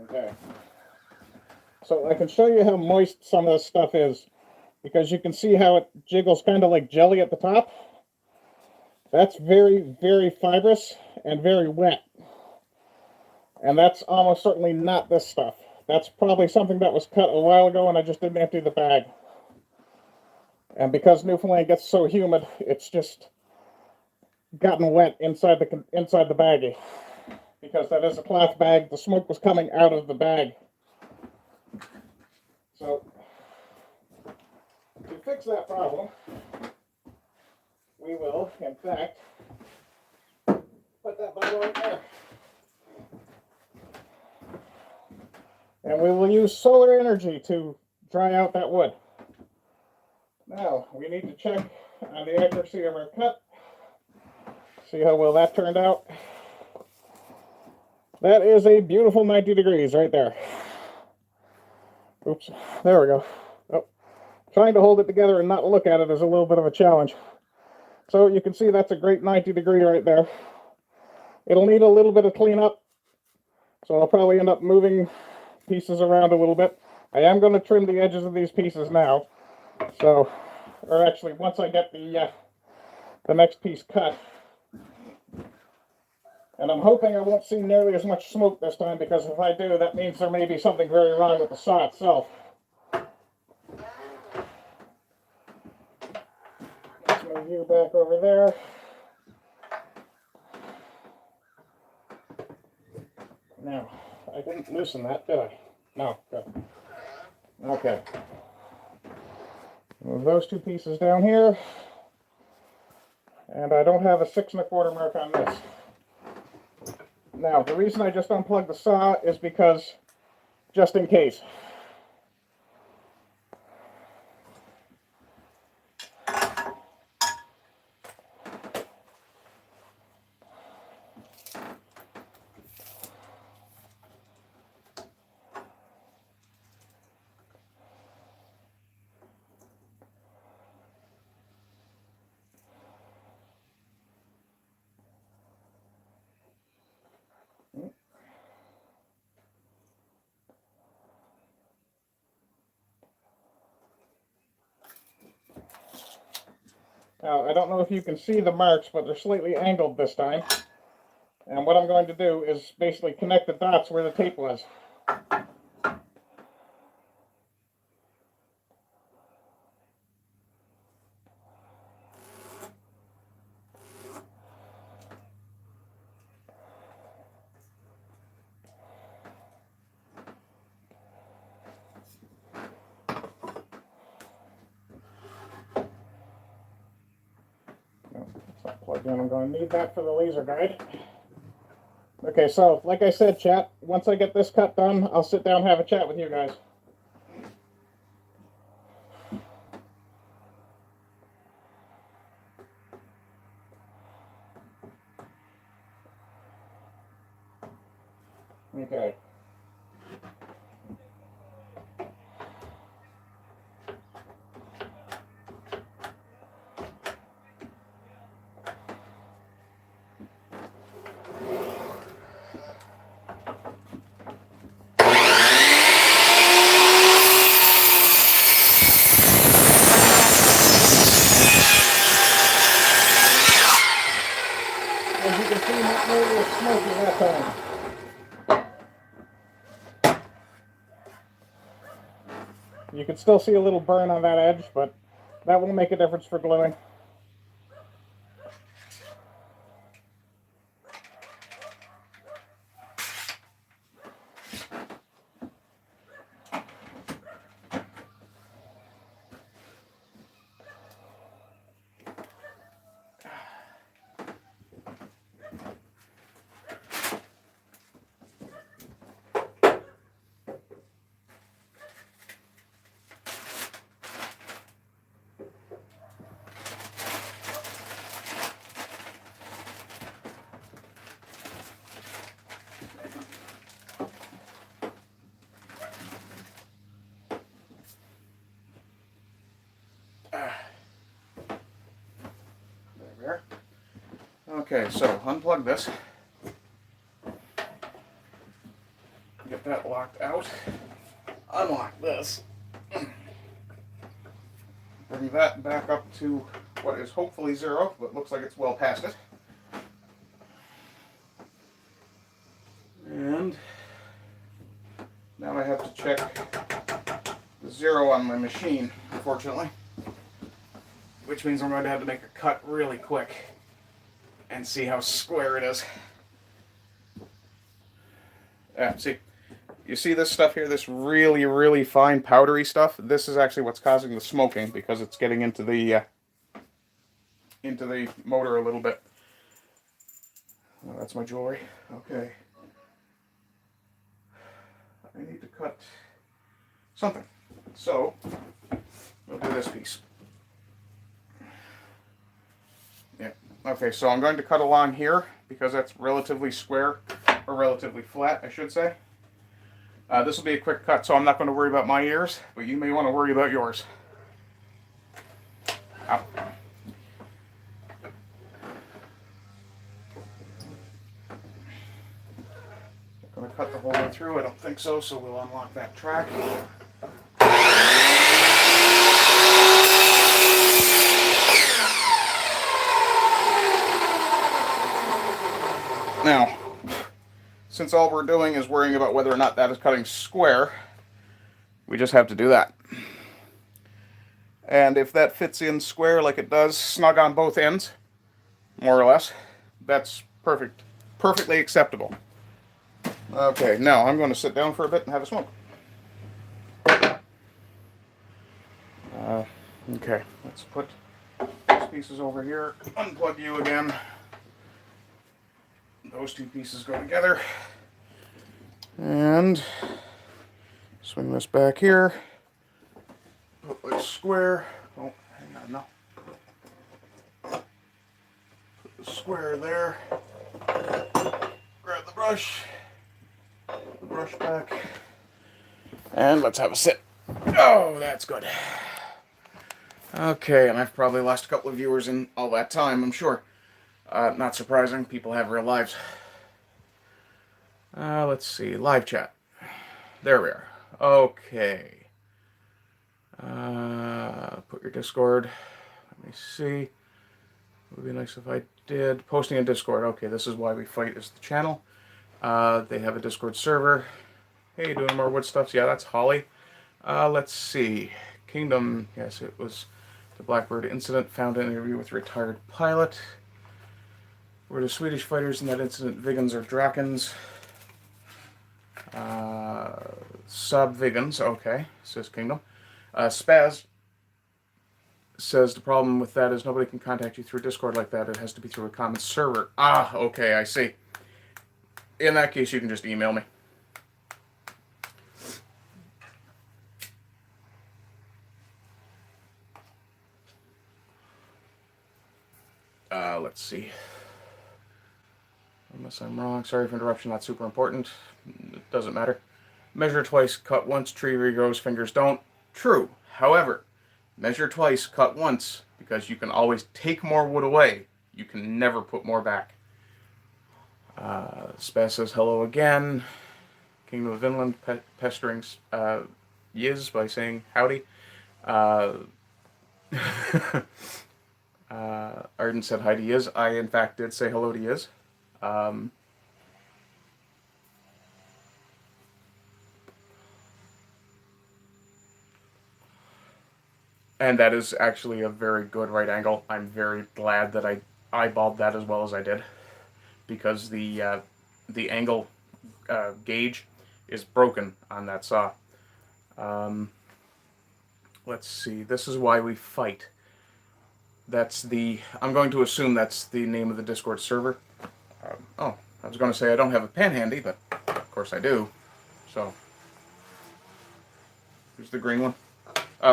Okay. So I can show you how moist some of this stuff is, because you can see how it jiggles kind of like jelly at the top. That's very, very fibrous and very wet. And that's almost certainly not this stuff. That's probably something that was cut a while ago and I just didn't empty the bag. And because Newfoundland gets so humid, it's just gotten wet inside the baggie. Because that is a cloth bag, the smoke was coming out of the bag. So, to fix that problem, we will, in fact, put that bottle right there. And we will use solar energy to dry out that wood. Now, we need to check on the accuracy of our cut. See how well that turned out. That is a beautiful 90 degrees right there. Oops, there we go. Oh, trying to hold it together and not look at it is a little bit of a challenge. So you can see that's a great 90 degree right there. It'll need a little bit of cleanup, so I'll probably end up moving pieces around a little bit. I am going to trim the edges of these pieces now. So, or actually, once I get the next piece cut. And I'm hoping I won't see nearly as much smoke this time, because if I do, that means there may be something very wrong with the saw itself. Let's move you back over there. Now, I didn't loosen that, did I? No, good. Okay. Move those two pieces down here. And I don't have a 6 1/4 mark on this. Now, the reason I just unplugged the saw is because, just in case. Now, I don't know if you can see the marks, but they're slightly angled this time. And what I'm going to do is basically connect the dots where the tape was. Plug in. I'm going to need that for the laser guide. Okay, so like I said, chat, once I get this cut done, I'll sit down and have a chat with you guys. Okay. As you can see, not nearly as smoky that time. You can still see a little burn on that edge, but that won't make a difference for gluing. There we are. Okay, so unplug this. Get that locked out. Unlock this. Bring that back up to what is hopefully 0, but looks like it's well past it. And now I have to check the 0 on my machine, unfortunately. Which means I'm going to have to make a cut really quick and see how square it is. See, you see this stuff here, this really, really fine powdery stuff? This is actually what's causing the smoking because it's getting into the motor a little bit. Oh, that's my jewelry. Okay. I need to cut something. So, we'll do this piece. Yeah. Okay, so I'm going to cut along here because that's relatively square, or relatively flat, I should say. This will be a quick cut, so I'm not going to worry about my ears, but you may want to worry about yours. Ow. Not going to cut the whole way through, I don't think so, so we'll unlock that track. Now, since all we're doing is worrying about whether or not that is cutting square, we just have to do that. And if that fits in square like it does, snug on both ends, more or less, that's perfect. Perfectly acceptable. Okay, now I'm going to sit down for a bit and have a smoke. Okay, let's put these pieces over here, unplug you again. Those two pieces go together. And swing this back here. Put this square. Oh, hang on, no. Put the square there. Grab the brush. Put the brush back. And let's have a sit. Oh, that's good. Okay, and I've probably lost a couple of viewers in all that time, I'm sure. Not surprising, people have real lives. Let's see, live chat. There we are. Okay. Put your Discord. Let me see. It would be nice if I did. Posting in Discord. Okay, this is why we fight is the channel. They have a Discord server. Hey, doing more wood stuff. Yeah, that's Holly. Let's see. Kingdom. Yes, it was the Blackbird incident. Found an interview with retired pilot. Were the Swedish fighters in that incident Vigans or Drakens? Sub-Vigans, okay, says Kingdom. Spaz says the problem with that is nobody can contact you through Discord like that. It has to be through a common server. Ah, okay, I see. In that case, you can just email me. Let's see. Unless I'm wrong. Sorry for interruption, not super important. It doesn't matter. Measure twice, cut once, tree regrows, fingers don't. True. However, measure twice, cut once, because you can always take more wood away. You can never put more back. Spaz says hello again. Kingdom of Vinland pestering Yiz by saying howdy. Arden said hi to Yiz. I, in fact, did say hello to Yiz. And that is actually a very good right angle. I'm very glad that I eyeballed that as well as I did, because the angle gauge is broken on that saw. Let's see. This is why we fight. That's the. I'm going to assume that's the name of the Discord server. Oh, I was going to say I don't have a pen handy, but of course I do. So here's the green one.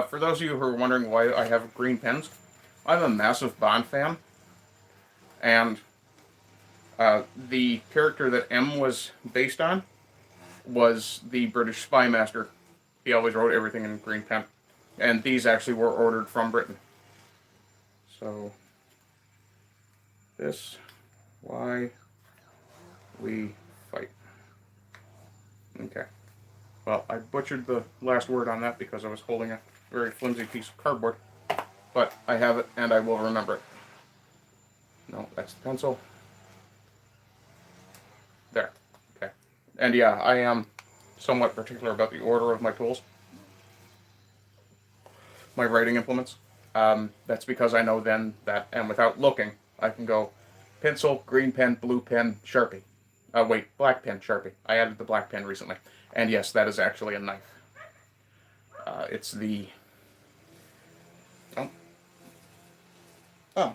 For those of you who are wondering why I have green pens, I'm a massive Bond fan, and the character that M was based on was the British spy master. He always wrote everything in green pen, and these actually were ordered from Britain. So this, why we fight. Okay. Well, I butchered the last word on that because I was holding a very flimsy piece of cardboard. But I have it, and I will remember it. No, that's the pencil. There. Okay. And yeah, I am somewhat particular about the order of my tools. My writing implements. That's because I know then that, and without looking, I can go pencil, green pen, blue pen, Sharpie. Wait, black pen, Sharpie. I added the black pen recently. And yes, that is actually a knife. It's the... Oh,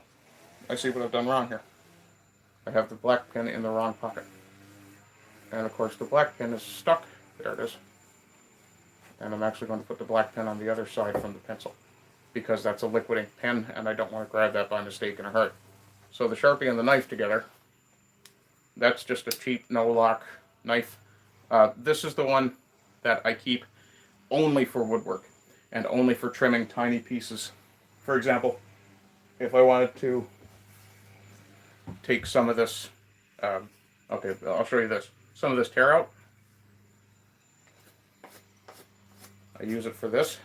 I see what I've done wrong here. I have the black pen in the wrong pocket. And of course the black pen is stuck. There it is. And I'm actually going to put the black pen on the other side from the pencil, because that's a liquid ink pen and I don't want to grab that by mistake in a hurry. So the Sharpie and the knife together, that's just a cheap no-lock knife. This is the one that I keep only for woodwork and only for trimming tiny pieces. For example, if I wanted to take some of this, okay, I'll show you this. Some of this tear out, I use it for this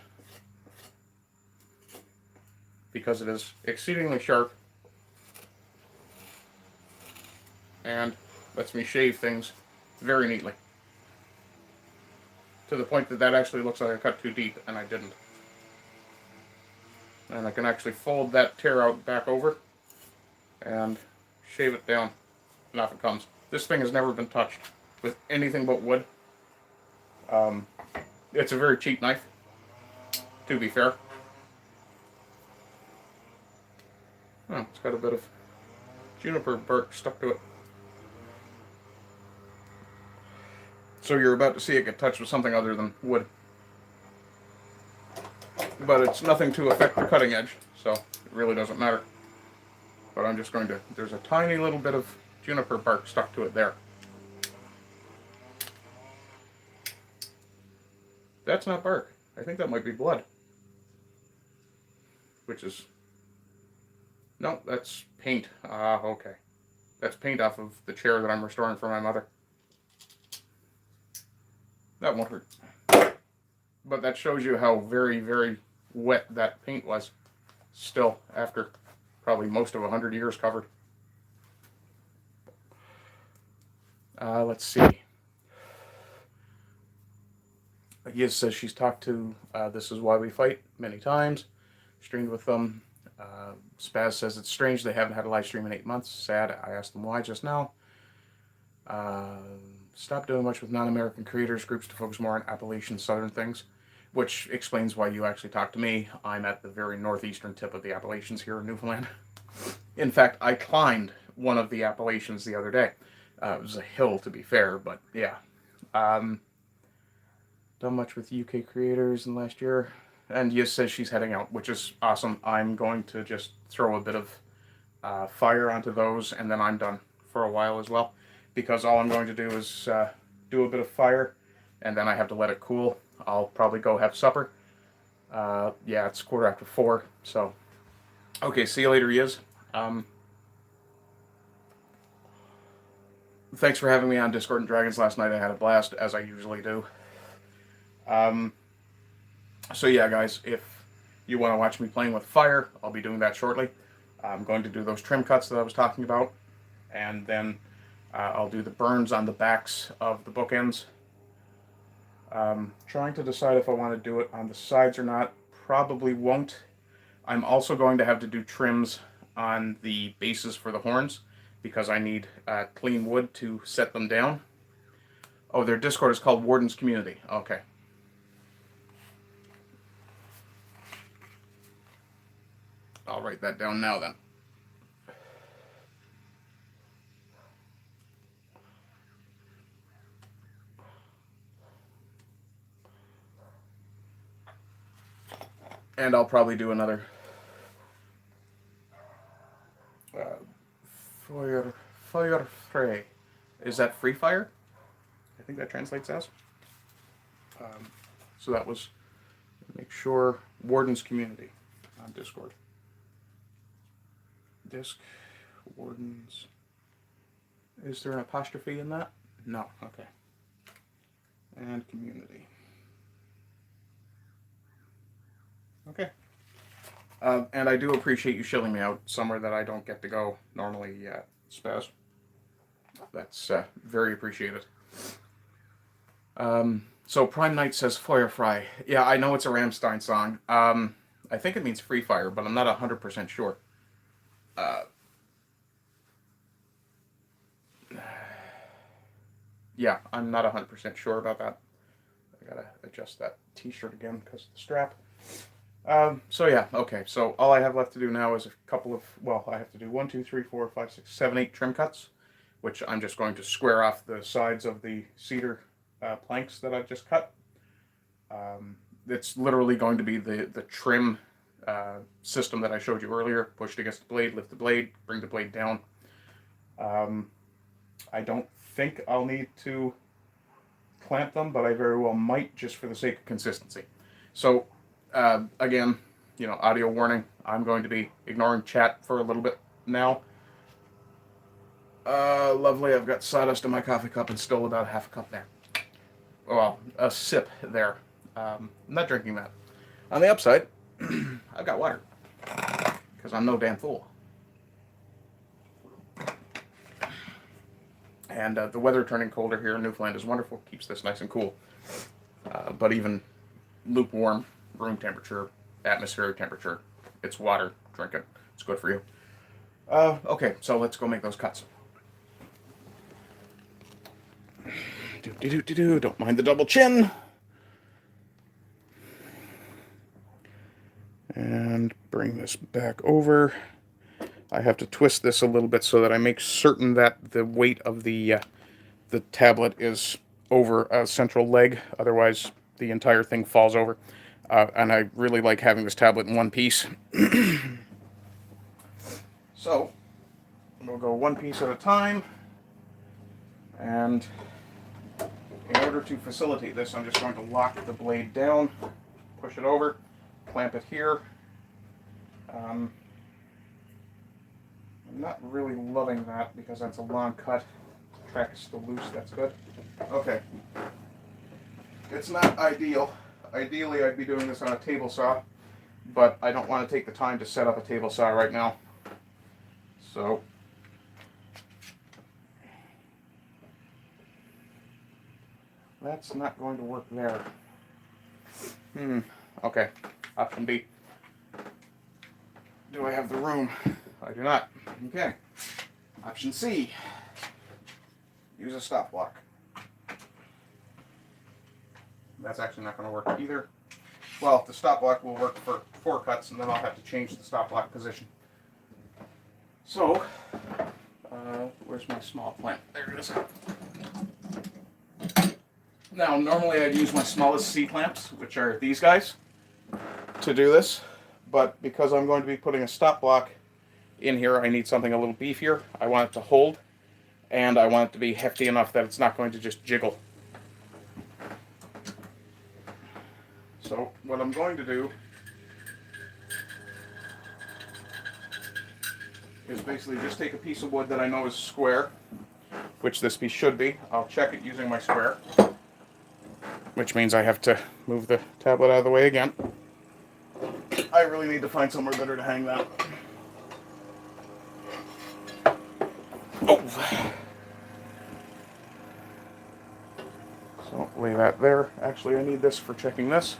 because it is exceedingly sharp and lets me shave things very neatly. To the point that that actually looks like I cut too deep, and I didn't. And I can actually fold that tear out back over and shave it down, and off it comes. This thing has never been touched with anything but wood. It's a very cheap knife, to be fair. Oh, it's got a bit of juniper bark stuck to it. So you're about to see it get touched with something other than wood. But it's nothing to affect the cutting edge, so it really doesn't matter. But I'm just going to, there's a tiny little bit of juniper bark stuck to it there. That's not bark. I think that might be blood. Which is, no, that's paint. Ah, okay. That's paint off of the chair that I'm restoring for my mother. That won't hurt. But that shows you how very, very wet that paint was. Still, after probably most of 100 years covered. Let's see. Yes, says she's talked to This Is Why We Fight many times. Streamed with them. Spaz says it's strange they haven't had a live stream in 8 months. Sad. I asked them why just now. Stop doing much with non-American creators groups to focus more on Appalachian Southern things, which explains why you actually talk to me. I'm at the very northeastern tip of the Appalachians here in Newfoundland. In fact, I climbed one of the Appalachians the other day. It was a hill, to be fair, but yeah. Done much with UK creators in last year. And Yiz says she's heading out, which is awesome. I'm going to just throw a bit of fire onto those, and then I'm done for a while as well. Because all I'm going to do is do a bit of fire, and then I have to let it cool. I'll probably go have supper. Yeah, it's 4:15, so... Okay, see you later, Yiz. Thanks for having me on Discord and Dragons last night. I had a blast, as I usually do. So yeah, guys, if you want to watch me playing with fire, I'll be doing that shortly. I'm going to do those trim cuts that I was talking about, and then I'll do the burns on the backs of the bookends. Trying to decide if I want to do it on the sides or not. Probably won't, I'm also going to have to do trims on the bases for the horns because I need clean wood to set them down. Oh, their Discord is called Warden's Community. Okay. I'll write that down now then. And I'll probably do another fire fray. Is that free fire? I think that translates as. So that was, make sure, Warden's Community on Discord. Disc, Wardens. Is there an apostrophe in that? No, okay. And community. Okay. And I do appreciate you shilling me out somewhere that I don't get to go normally, Spaz. That's very appreciated. So Prime Knight says Feuer frei. Yeah, I know it's a Rammstein song. I think it means free fire, but I'm not 100% sure. Yeah, I'm not 100% sure about that. I gotta adjust that t-shirt again because of the strap. So yeah, okay. So all I have left to do now is a couple of, well, I have to do 1, 2, 3, 4, 5, 6, 7, 8 trim cuts, which I'm just going to square off the sides of the cedar planks that I've just cut. It's literally going to be the trim system that I showed you earlier. Pushed against the blade, lift the blade, bring the blade down. I don't think I'll need to clamp them, but I very well might just for the sake of consistency. So again, you know, audio warning, I'm going to be ignoring chat for a little bit now. Lovely, I've got sawdust in my coffee cup and still about half a cup there. Well, a sip there. I'm not drinking that. On the upside, I've got water, because I'm no damn fool. And the weather turning colder here in Newfoundland is wonderful. Keeps this nice and cool. But even lukewarm room temperature, atmospheric temperature, it's water. Drink it. It's good for you. Okay, so let's go make those cuts. Don't mind the double chin. And bring this back over. I have to twist this a little bit so that I make certain that the weight of the tablet is over a central leg. Otherwise, the entire thing falls over. And I really like having this tablet in one piece. So, we'll go one piece at a time. And in order to facilitate this, I'm just going to lock the blade down, push it over, clamp it here. I'm not really loving that because that's a long cut. The track is still loose, that's good. Okay. It's not ideal. Ideally, I'd be doing this on a table saw, but I don't want to take the time to set up a table saw right now. So, that's not going to work there. Okay. Option B. Do I have the room? I do not. Okay. Option C. Use a stop block. That's actually not going to work either. Well, the stop block will work for 4 cuts, and then I'll have to change the stop block position. So, where's my small clamp? There it is. Now, normally I'd use my smallest C clamps, which are these guys, to do this. But because I'm going to be putting a stop block in here, I need something a little beefier. I want it to hold, and I want it to be hefty enough that it's not going to just jiggle. So what I'm going to do is basically just take a piece of wood that I know is square, which this piece should be. I'll check it using my square, which means I have to move the tablet out of the way again. I really need to find somewhere better to hang that. Oh! So lay that there. Actually, I need this for checking this.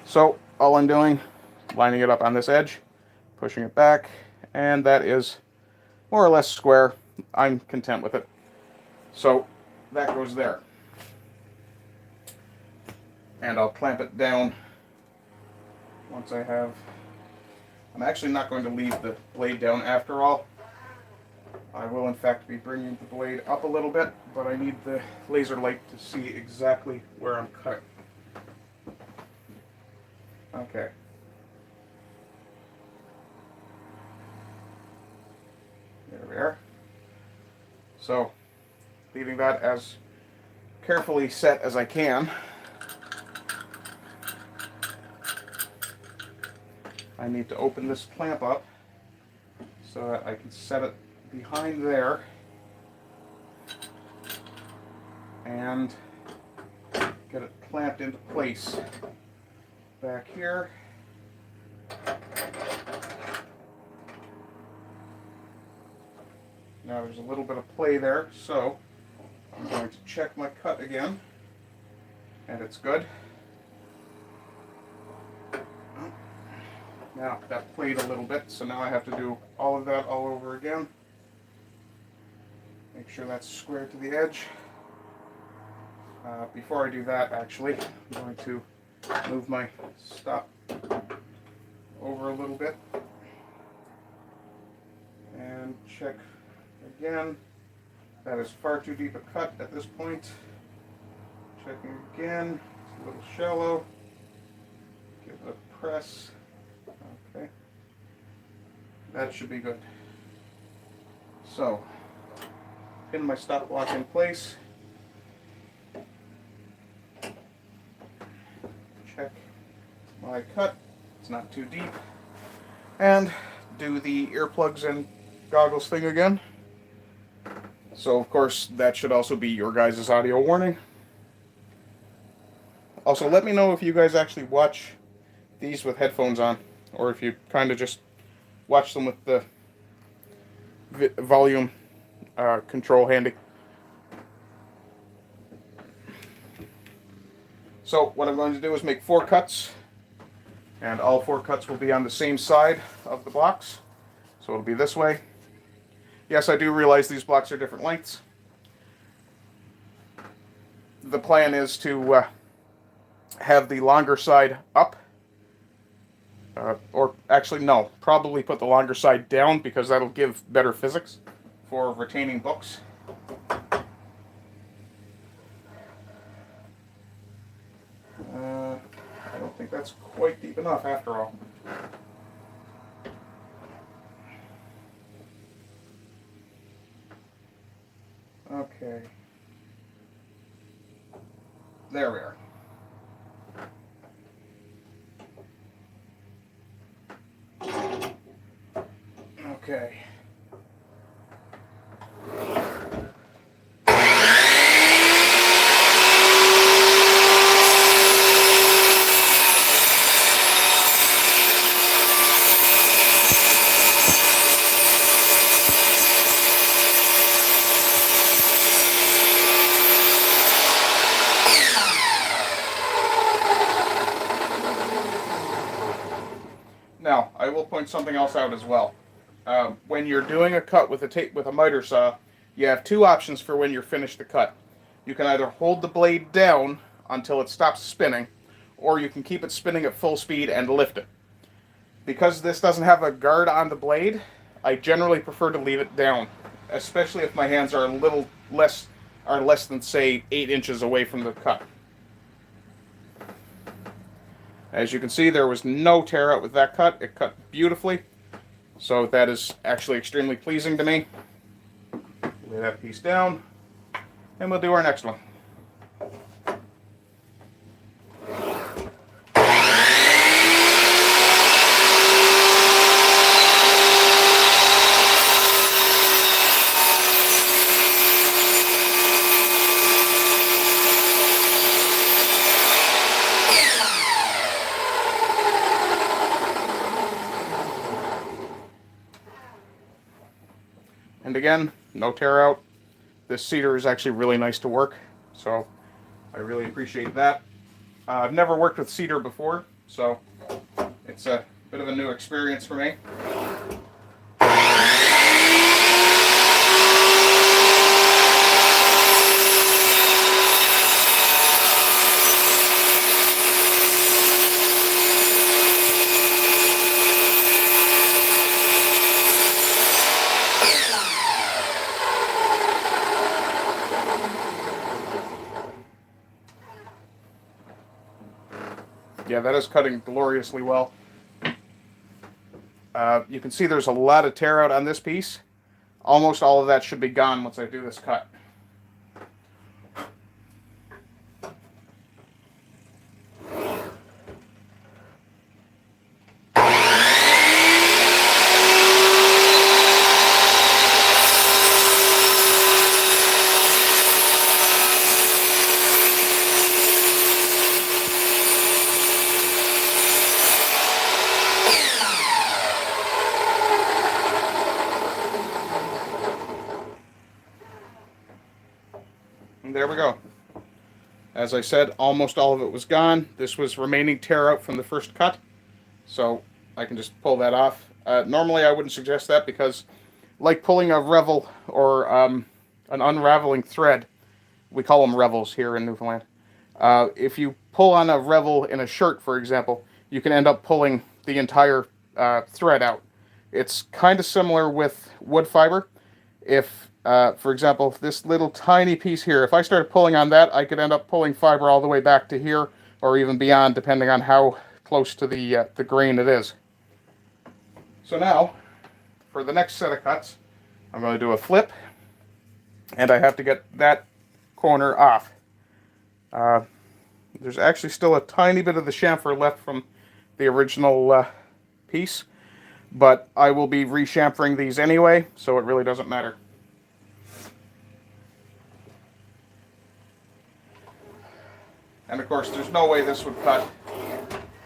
So all I'm doing, lining it up on this edge, pushing it back, and that is more or less square. I'm content with it. So that goes there. And I'll clamp it down once I have... I'm actually not going to leave the blade down after all. I will in fact be bringing the blade up a little bit, but I need the laser light to see exactly where I'm cutting. Okay. There we are. So, leaving that as carefully set as I can. I need to open this clamp up so that I can set it behind there and get it clamped into place back here. Now there's a little bit of play there, so I'm going to check my cut again, and it's good. Now that played a little bit, so now I have to do all of that all over again. Make sure that's square to the edge. Before I do that, actually, I'm going to move my stop over a little bit and check again. That is far too deep a cut at this point. Checking again, it's a little shallow. Give it a press. Okay, that should be good. So, pin my stop block in place. Check my cut, it's not too deep. And do the earplugs and goggles thing again. So of course that should also be your guys' audio warning. Also, let me know if you guys actually watch these with headphones on, or if you kind of just watch them with the volume control handy. So what I'm going to do is make 4 cuts, and all 4 cuts will be on the same side of the blocks. So it'll be this way. Yes, I do realize these blocks are different lengths. The plan is to have the longer side up. Or actually, no, probably put the longer side down, because that'll give better physics for retaining books. I don't think that's quite deep enough after all. Okay. There we are. Okay. Now, I will point something else out as well. When you're doing a cut with a miter saw, you have 2 options for when you're finished the cut. You can either hold the blade down until it stops spinning, or you can keep it spinning at full speed and lift it. Because this doesn't have a guard on the blade, I generally prefer to leave it down, especially if my hands are a little less than, say, 8 inches away from the cut. As you can see, there was no tear out with that cut. It cut beautifully. So that is actually extremely pleasing to me. Lay that piece down, and we'll do our next one. And again, no tear out. This cedar is actually really nice to work, so I really appreciate that. I've never worked with cedar before, so it's Bit of a new experience for me. Yeah, that is cutting gloriously well. You can see there's a lot of tear out on this piece. Almost all of that should be gone once I do this cut. And there we go. As I said, almost all of it was gone. This was remaining tear out from the first cut, so I can just pull that off. Normally I wouldn't suggest that because, like pulling a revel or an unraveling thread, we call them revels here in Newfoundland. If you pull on a revel in a shirt, for example, you can end up pulling the entire thread out. It's kind of similar with wood fiber. If, for example, this little tiny piece here, if I started pulling on that, I could end up pulling fiber all the way back to here, or even beyond, depending on how close to the grain it is. So now, for the next set of cuts, I'm going to do a flip, and I have to get that corner off. There's actually still a tiny bit of the chamfer left from the original piece, but I will be re-chamfering these anyway, so it really doesn't matter. And of course, there's no way this would cut,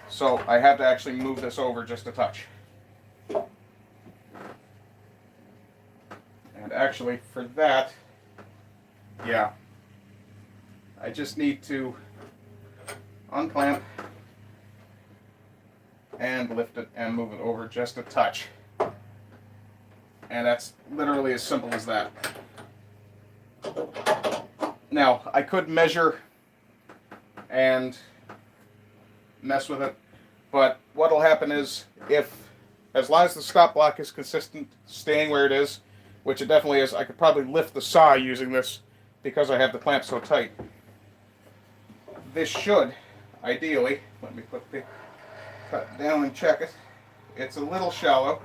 so I have to actually move this over just a touch. And actually, for that, yeah, I just need to unclamp and lift it and move it over just a touch. And that's literally as simple as that. Now, I could measure and mess with it, but what'll happen is, as long as the stop block is consistent, staying where it is, which it definitely is, I could probably lift the saw using this because I have the clamp so tight. This should, ideally, let me put the cut down and check it. It's a little shallow,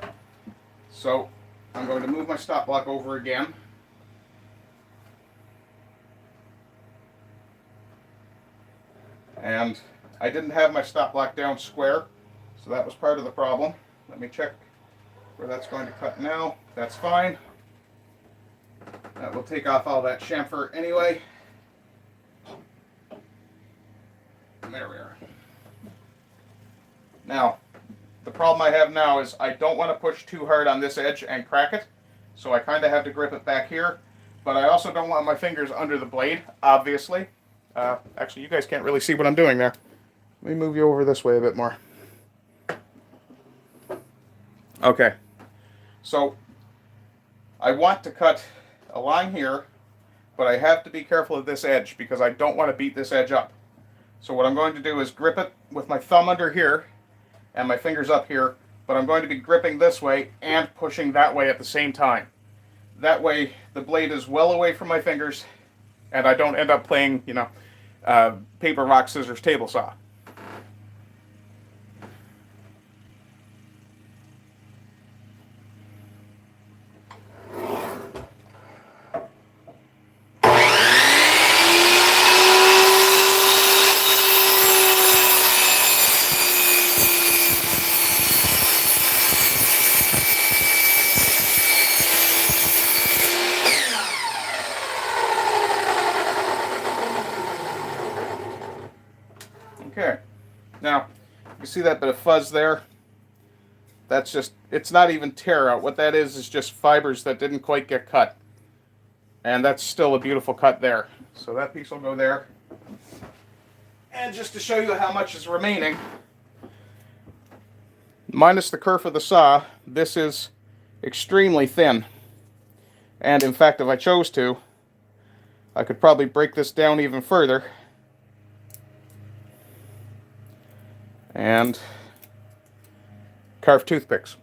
so I'm going to move my stop block over again. And I didn't have my stop block down square, so that was part of the problem. Let me check where that's going to cut now. That's fine. That will take off all that chamfer anyway. There we are. Now, the problem I have now is I don't want to push too hard on this edge and crack it, so I kind of have to grip it back here, but I also don't want my fingers under the blade, obviously. Actually, you guys can't really see what I'm doing there. Let me move you over this way a bit more. Okay, so I want to cut a line here, but I have to be careful of this edge because I don't want to beat this edge up. So what I'm going to do is grip it with my thumb under here and my fingers up here, but I'm going to be gripping this way and pushing that way at the same time. That way the blade is well away from my fingers and I don't end up playing, you know, paper, rock, scissors, table saw. Okay, now you see that bit of fuzz there? That's just, it's not even tear out. What that is just fibers that didn't quite get cut. And that's still a beautiful cut there. So that piece will go there. And just to show you how much is remaining, minus the kerf of the saw, this is extremely thin. And in fact, if I chose to, I could probably break this down even further. And carve toothpicks.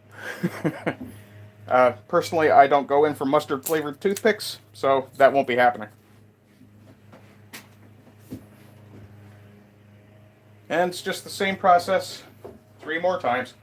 Personally, I don't go in for mustard flavored toothpicks, so that won't be happening. And it's just the same process 3 more times.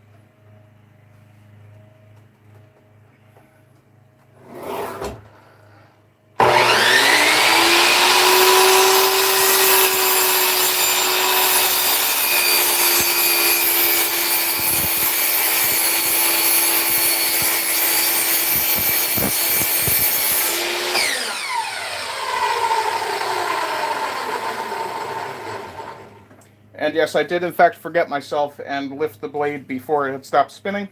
And yes, I did in fact forget myself and lift the blade before it had stopped spinning.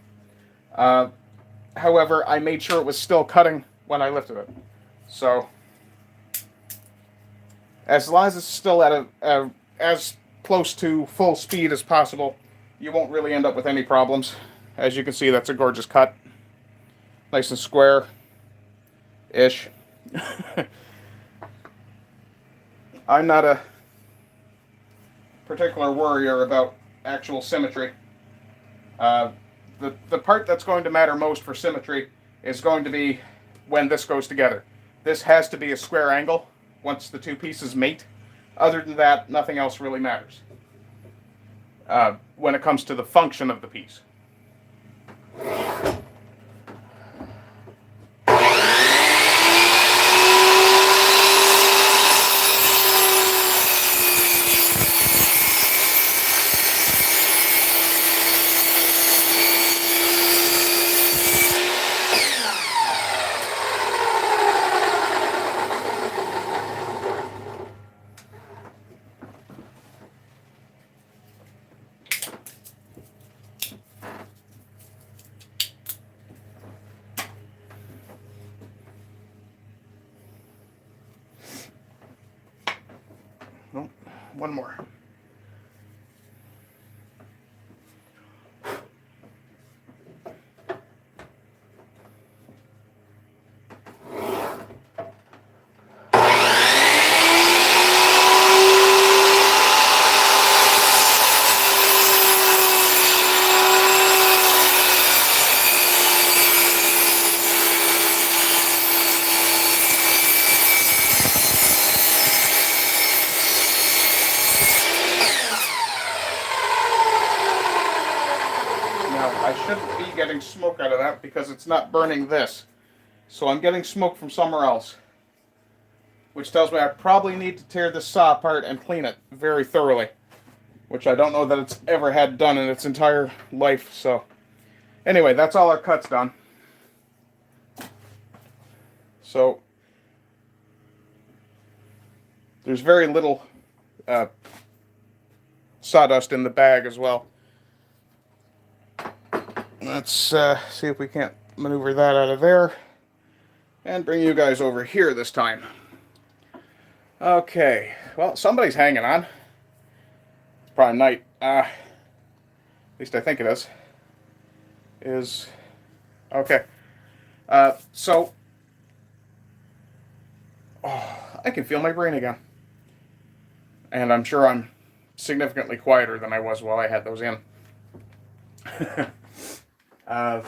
However, I made sure it was still cutting when I lifted it. So, as long as it's still at as close to full speed as possible, you won't really end up with any problems. As you can see, that's a gorgeous cut. Nice and square-ish. I'm not a particular worrier about actual symmetry. The part that's going to matter most for symmetry is going to be when this goes together. This has to be a square angle once the 2 pieces mate. Other than that, nothing else really matters when it comes to the function of the piece. Oh, one more. I shouldn't be getting smoke out of that because it's not burning this. So I'm getting smoke from somewhere else. Which tells me I probably need to tear this saw apart and clean it very thoroughly. Which I don't know that it's ever had done in its entire life. So anyway, that's all our cuts done. So there's very little sawdust in the bag as well. Let's see if we can't maneuver that out of there and bring you guys over here this time. Okay, well, somebody's hanging on. It's probably night. At least I think it is. Okay. So, I can feel my brain again. And I'm sure I'm significantly quieter than I was while I had those in.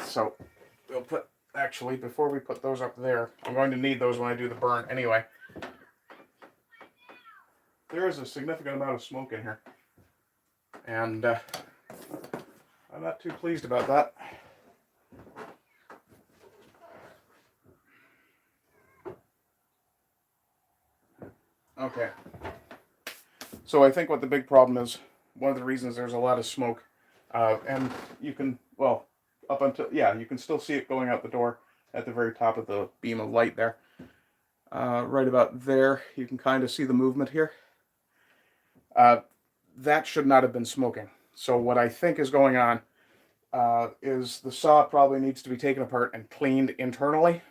So we'll put, actually, before we put those up there, I'm going to need those when I do the burn anyway. There is a significant amount of smoke in here. And I'm not too pleased about that. Okay. So I think what the big problem is, one of the reasons there's a lot of smoke, and you can, well, up until, yeah, you can still see it going out the door at the very top of the beam of light there. Right about there, you can kind of see the movement here. That should not have been smoking. So what I think is going on is the saw probably needs to be taken apart and cleaned internally.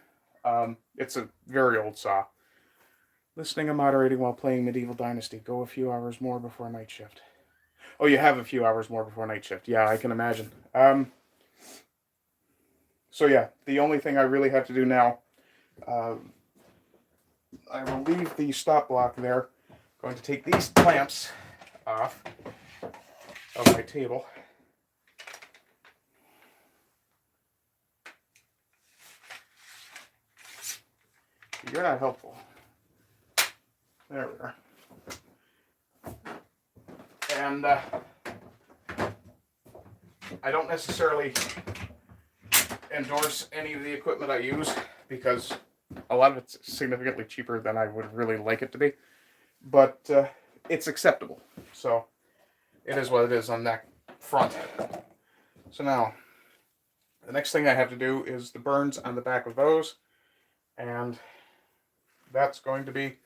It's a very old saw. Listening and moderating while playing Medieval Dynasty. Go a few hours more before night shift. Oh, you have a few hours more before night shift. Yeah, I can imagine. So yeah, the only thing I really have to do now, I will leave the stop block there. I'm going to take these clamps off of my table. You're not helpful. There we are. And I don't necessarily endorse any of the equipment I use because a lot of it's significantly cheaper than I would really like it to be. But it's acceptable. So it is what it is on that front. So now, the next thing I have to do is the burns on the back of those. And that's going to be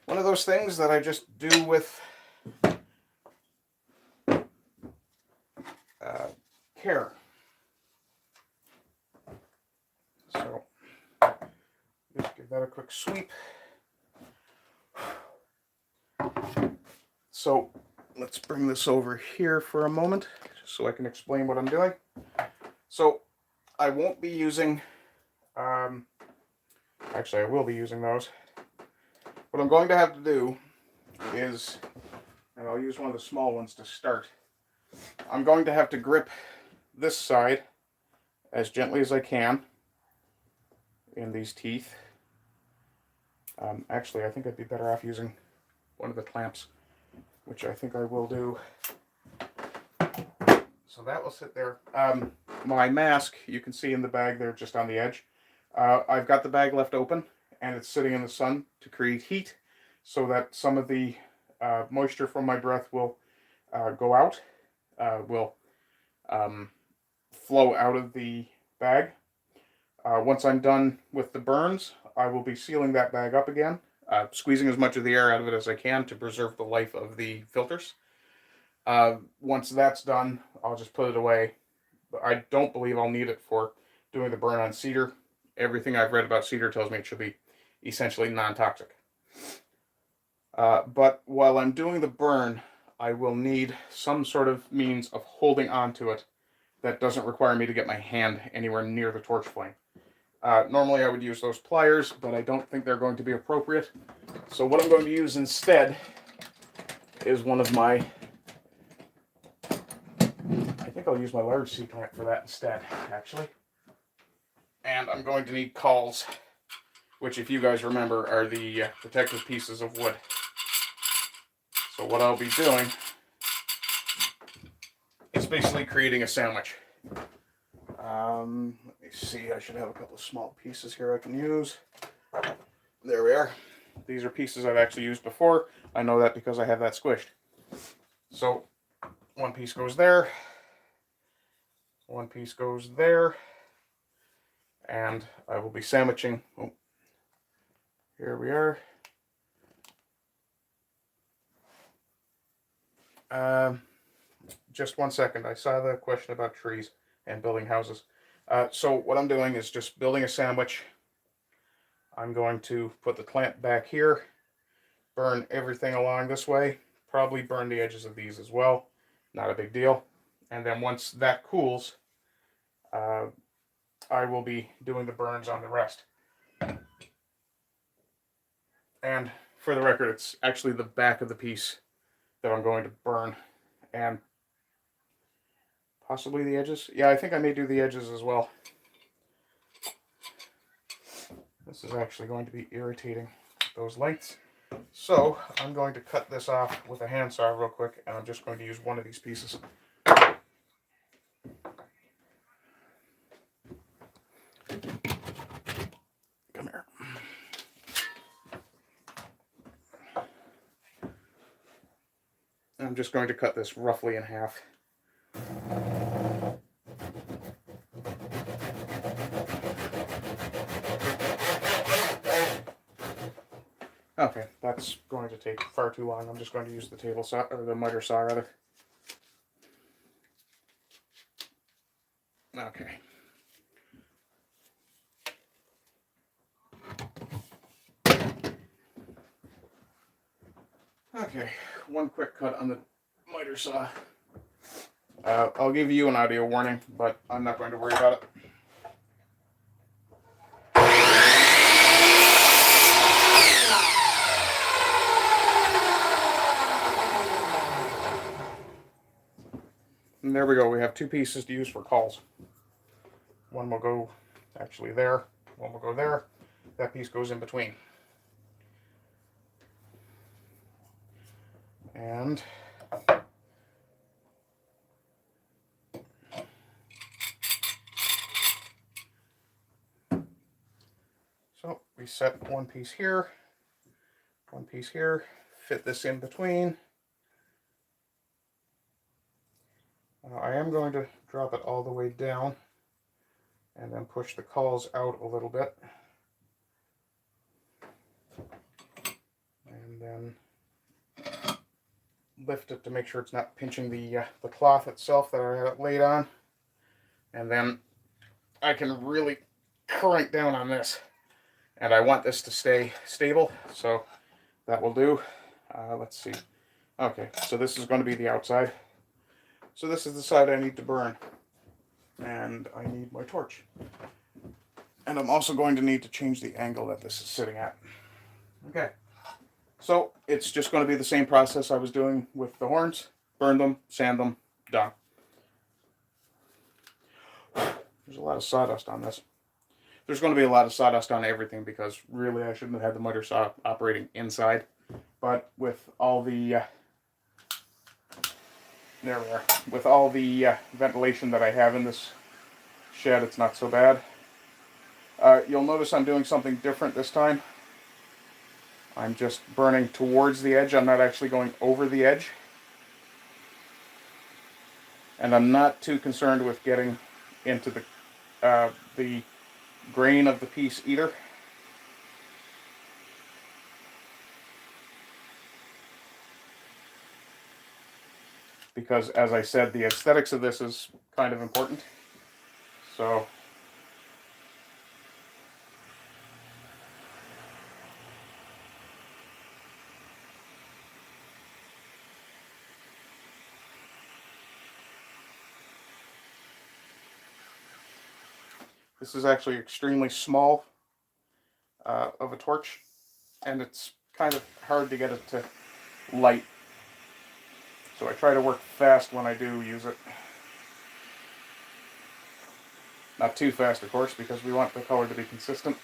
one of those things that I just do with care. So just give that a quick sweep. So let's bring this over here for a moment just so I can explain what I'm doing. So I won't be using, actually I will be using those. What I'm going to have to do is, and I'll use one of the small ones to start, I'm going to have to grip this side as gently as I can in these teeth. Actually, I think I'd be better off using one of the clamps, which I think I will do. So that will sit there. My mask, you can see in the bag there just on the edge. I've got the bag left open and it's sitting in the sun to create heat so that some of the moisture from my breath will go out, will flow out of the bag. Once I'm done with the burns, I will be sealing that bag up again, squeezing as much of the air out of it as I can to preserve the life of the filters. Once that's done, I'll just put it away. I don't believe I'll need it for doing the burn on cedar. Everything I've read about cedar tells me it should be essentially non-toxic. But while I'm doing the burn, I will need some sort of means of holding onto it that doesn't require me to get my hand anywhere near the torch flame. Normally I would use those pliers, but I don't think they're going to be appropriate. So what I'm going to use instead is one of my, I think I'll use my large C-clamp for that instead, actually. And I'm going to need cauls, which if you guys remember are the protective pieces of wood. So what I'll be doing is basically creating a sandwich. Let me see, I should have a couple of small pieces here I can use. There we are. These are pieces I've actually used before. I know that because I have that squished. So one piece goes there, one piece goes there, and I will be sandwiching. Oh, here we are. Just one second. I saw the question about trees and building houses. So what I'm doing is just building a sandwich. I'm going to put the clamp back here, burn everything along this way, probably burn the edges of these as well. Not a big deal. And then once that cools, I will be doing the burns on the rest. And for the record, it's actually the back of the piece that I'm going to burn, and possibly the edges. Yeah, I think I may do the edges as well. This is actually going to be irritating, those lengths. So I'm going to cut this off with a handsaw real quick, and I'm just going to use one of these pieces. Come here. I'm just going to cut this roughly in half. Okay, that's going to take far too long. I'm just going to use the table saw, or the miter saw rather. Okay. Okay, one quick cut on the miter saw. I'll give you an audio warning, but I'm not going to worry about it. And there we go. We have two pieces to use for calls. One will go actually there. One will go there. That piece goes in between. And so we set one piece here, fit this in between. I am going to drop it all the way down and then push the calls out a little bit. And then lift it to make sure it's not pinching the cloth itself that I have it laid on. And then I can really crank down on this. And I want this to stay stable, so that will do. Let's see. Okay, so this is going to be the outside. So this is the side I need to burn. And I need my torch. And I'm also going to need to change the angle that this is sitting at. Okay. So it's just going to be the same process I was doing with the horns. Burn them, sand them, done. There's a lot of sawdust on this. There's going to be a lot of sawdust on everything because really I shouldn't have had the miter saw operating inside. But with all the there we are. With all the ventilation that I have in this shed, it's not so bad. You'll notice I'm doing something different this time. I'm just burning towards the edge. I'm not actually going over the edge. And I'm not too concerned with getting into the grain of the piece either. Because, as I said, the aesthetics of this is kind of important. So this is actually extremely small of a torch, and it's kind of hard to get it to light. So I try to work fast when I do use it. Not too fast, of course, because we want the color to be consistent.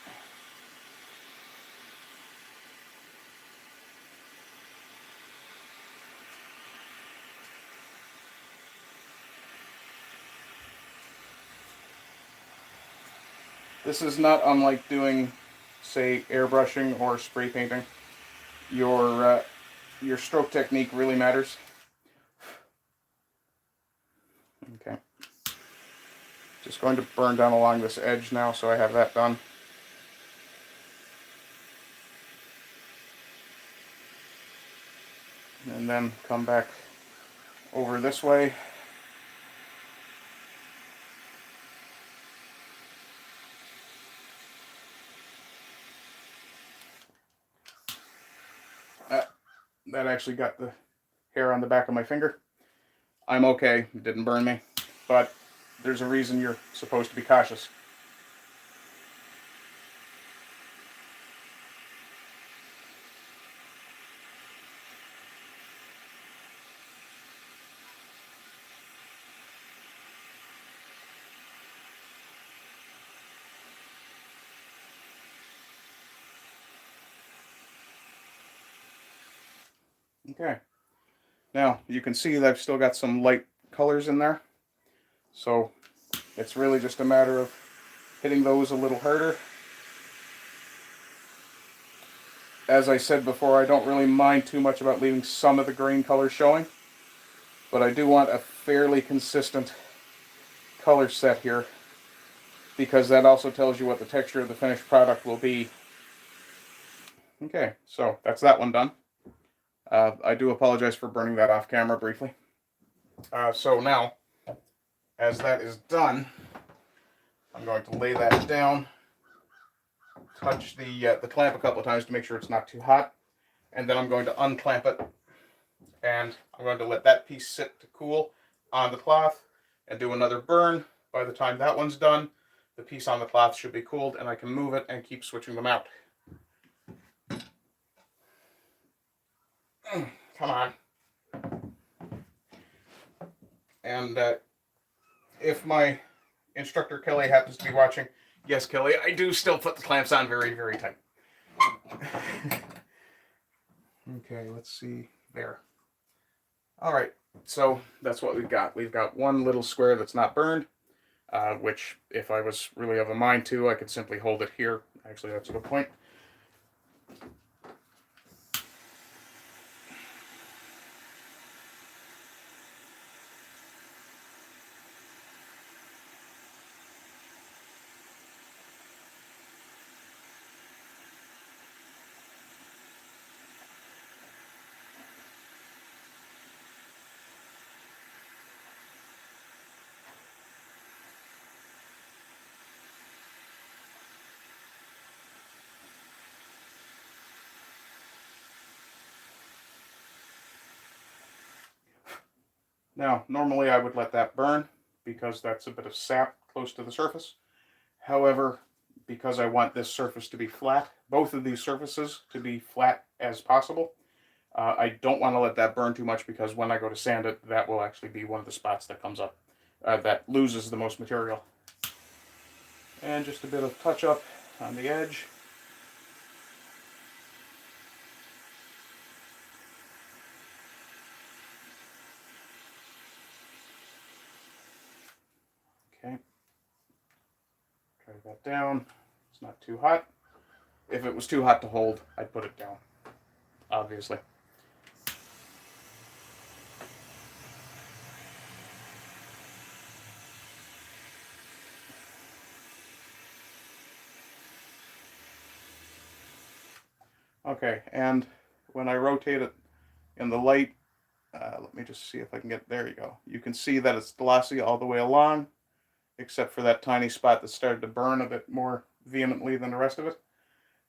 This is not unlike doing, say, airbrushing or spray painting. Your stroke technique really matters. Okay. Just going to burn down along this edge now, so I have that done. And then come back over this way. That actually got the hair on the back of my finger. I'm okay, it didn't burn me, but there's a reason you're supposed to be cautious. Okay, now you can see that I've still got some light colors in there, so it's really just a matter of hitting those a little harder. As I said before, I don't really mind too much about leaving some of the grain color showing, but I do want a fairly consistent color set here, because that also tells you what the texture of the finished product will be. Okay, so that's that one done. I do apologize for burning that off camera briefly. So now, as that is done, I'm going to lay that down, touch the clamp a couple of times to make sure it's not too hot, and then I'm going to unclamp it, and I'm going to let that piece sit to cool. on the cloth and do another burn. By the time that one's done, the piece on the cloth should be cooled and I can move it and keep switching them out. Come on. And if my instructor Kelly happens to be watching, yes, Kelly, I do still put the clamps on very, very tight. Okay, let's see there. All right, so that's what we've got. We've got one little square that's not burned, which if I was really of a mind to, I could simply hold it here. Actually, that's a good point. Now, normally I would let that burn because that's a bit of sap close to the surface. However, because I want this surface to be flat, both of these surfaces to be flat as possible, I don't want to let that burn too much because when I go to sand it, that will actually be one of the spots that comes up, that loses the most material. And just a bit of touch up on the edge. Okay. Try that down. It's not too hot. If it was too hot to hold, I'd put it down, obviously. Okay, and when I rotate it in the light, let me just see if I can get, there you go. You can see that it's glossy all the way along, except for that tiny spot that started to burn a bit more vehemently than the rest of it.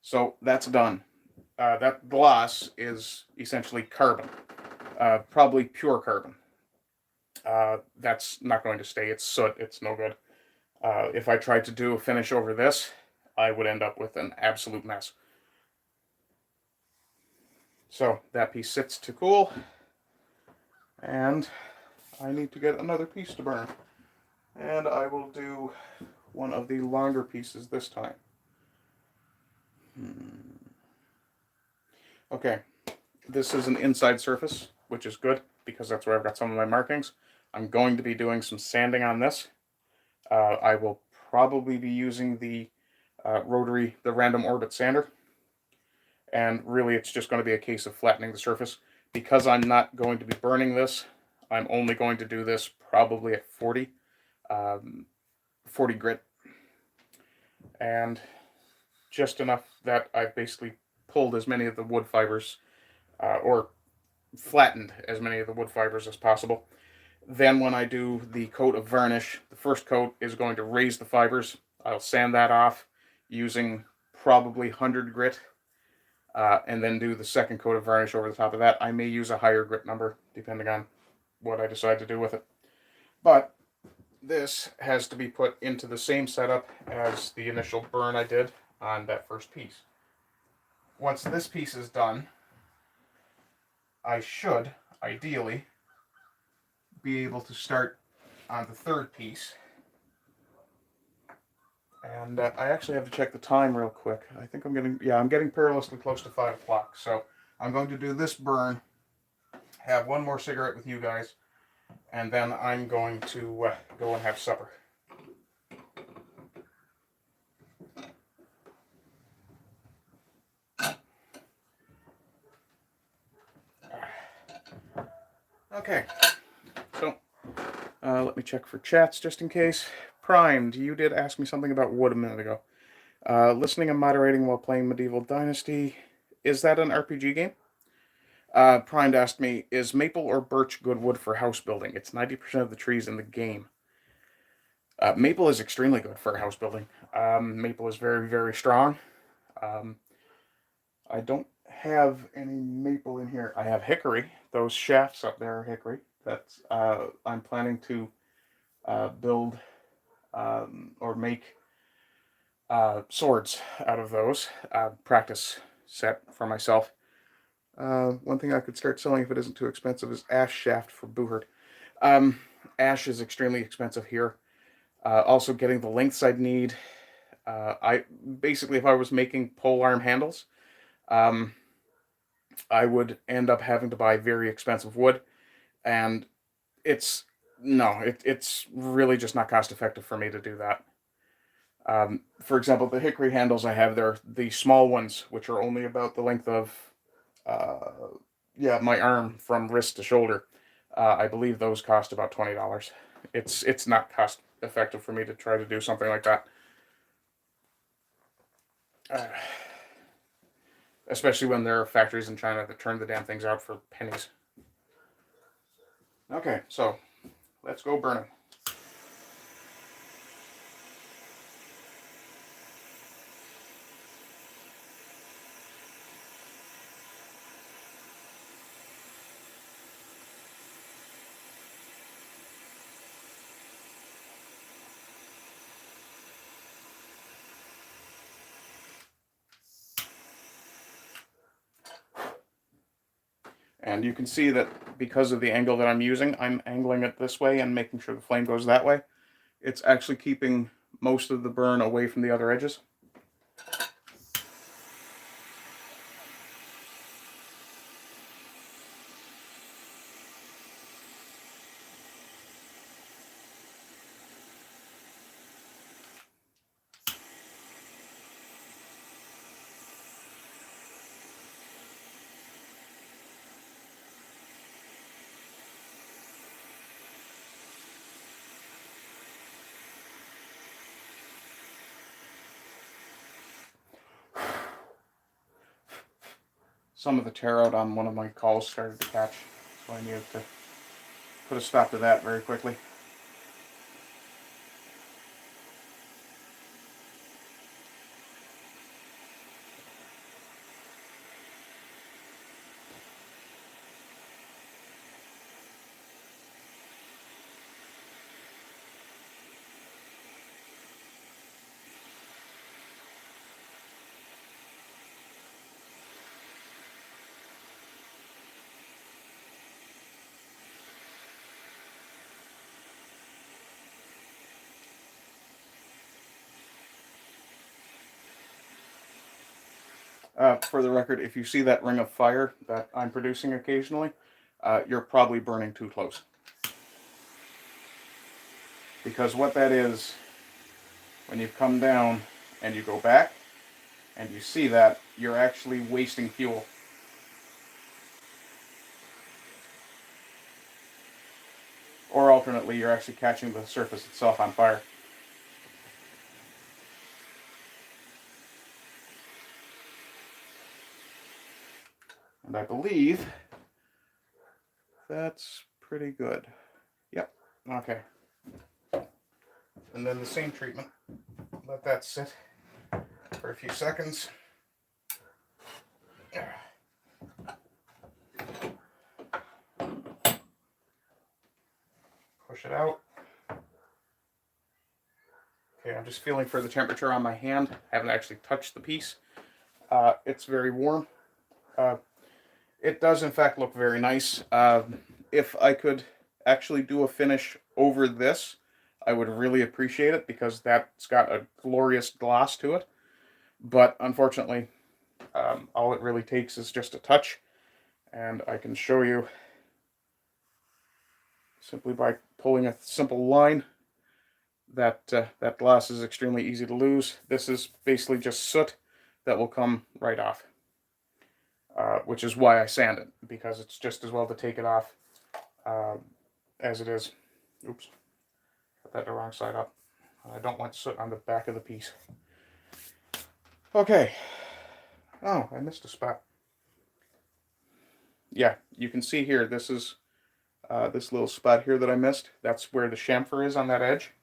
So that's done. That gloss is essentially carbon, probably pure carbon. That's not going to stay. It's soot. It's no good. If I tried to do a finish over this, I would end up with an absolute mess. So that piece sits to cool, and I need to get another piece to burn. And I will do one of the longer pieces this time. Okay, this is an inside surface, which is good because that's where I've got some of my markings. I'm going to be doing some sanding on this. I will probably be using the the random orbit sander. And really it's just going to be a case of flattening the surface. Because I'm not going to be burning this, I'm only going to do this probably at 40 grit. And just enough that I've basically pulled as many of the wood fibers, or flattened as many of the wood fibers as possible. Then when I do the coat of varnish, the first coat is going to raise the fibers. I'll sand that off using probably 100 grit. And then do the second coat of varnish over the top of that. I may use a higher grit number, depending on what I decide to do with it. But this has to be put into the same setup as the initial burn I did on that first piece. Once this piece is done, I should, ideally, be able to start on the third piece. And I actually have to check the time real quick. I think I'm getting perilously close to 5 o'clock. So I'm going to do this burn, have one more cigarette with you guys, and then I'm going to go and have supper. Okay, so let me check for chats just in case. Primed, you did ask me something about wood a minute ago. Listening and moderating while playing Medieval Dynasty. Is that an RPG game? Primed asked me, is maple or birch good wood for house building? It's 90% of the trees in the game. Maple is extremely good for house building. Maple is very, very strong. I don't have any maple in here. I have hickory. Those shafts up there are hickory. That's I'm planning to build or make swords out of those. Practice set for myself. One thing I could start selling if it isn't too expensive is ash shaft for Booherd. Ash is extremely expensive here. Also getting the lengths I'd need. I basically, if I was making pole arm handles, I would end up having to buy very expensive wood, and it's it's really just not cost effective for me to do that. For example, the hickory handles I have there, the small ones, which are only about the length of, yeah, my arm from wrist to shoulder. I believe those cost about $20. It's not cost effective for me to try to do something like that. Especially when there are factories in China that turn the damn things out for pennies. Okay, so let's go burning. And you can see that because of the angle that I'm using, I'm angling it this way and making sure the flame goes that way. It's actually keeping most of the burn away from the other edges. Some of the tear out on one of my calls started to catch, so I needed to put a stop to that very quickly. For the record, if you see that ring of fire that I'm producing occasionally, you're probably burning too close. Because what that is, when you come down and you go back, and you see that, you're actually wasting fuel. Or alternately, you're actually catching the surface itself on fire. And I believe that's pretty good. Yep, okay. And then the same treatment. Let that sit for a few seconds. Push it out. Okay, I'm just feeling for the temperature on my hand. I haven't actually touched the piece. It's very warm. It does in fact look very nice. If I could actually do a finish over this, I would really appreciate it because that's got a glorious gloss to it. But unfortunately, all it really takes is just a touch, and I can show you simply by pulling a simple line that that gloss is extremely easy to lose. This is basically just soot that will come right off. Which is why I sand it, because it's just as well to take it off as it is. Oops, put that the wrong side up. I don't want soot on the back of the piece. Okay. Oh, I missed a spot. Yeah, you can see here, this is this little spot here that I missed. That's where the chamfer is on that edge.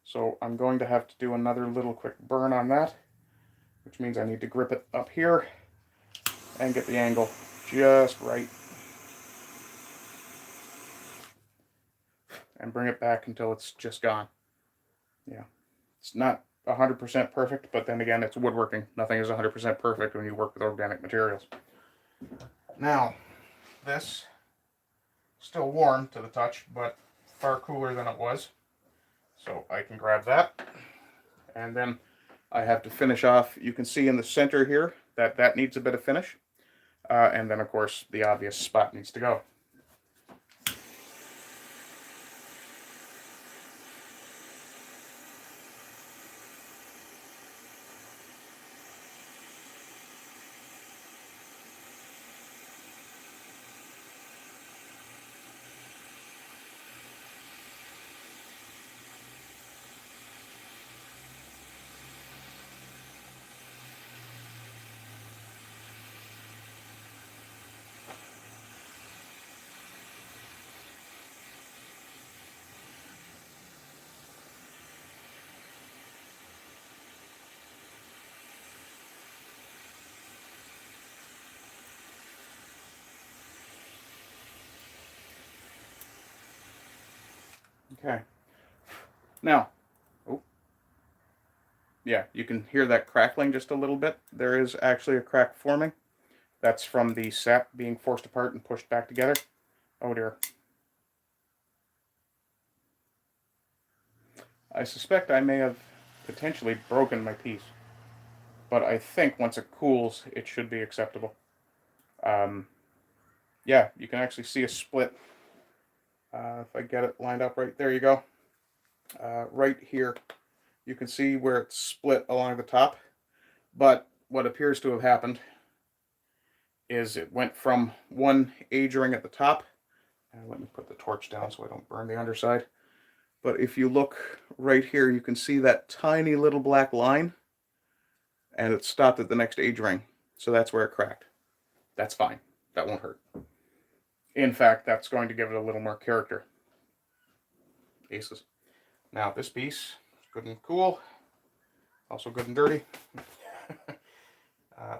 So I'm going to have to do another little quick burn on that, which means I need to grip it up here and get the angle just right. and bring it back until it's just gone. Yeah, it's not 100% perfect, but then again, it's woodworking. Nothing is 100% perfect when you work with organic materials. Now, this still warm to the touch, but far cooler than it was. So I can grab that. And then I have to finish off. You can see in the center here that needs a bit of finish. And then, of course, the obvious spot needs to go. Okay. Now, oh, yeah, you can hear that crackling just a little bit. There is actually a crack forming. That's from the sap being forced apart and pushed back together. Oh dear. I suspect I may have potentially broken my piece. But I think once it cools, it should be acceptable. Yeah, you can actually see a split. If I get it lined up right, there you go. Right here, you can see where it's split along the top. But what appears to have happened is it went from one age ring at the top. Let me put the torch down so I don't burn the underside. But if you look right here, you can see that tiny little black line. And it stopped at the next age ring. So that's where it cracked. That's fine. That won't hurt. In fact, that's going to give it a little more character. Aces. Now this piece is good and cool. Also good and dirty.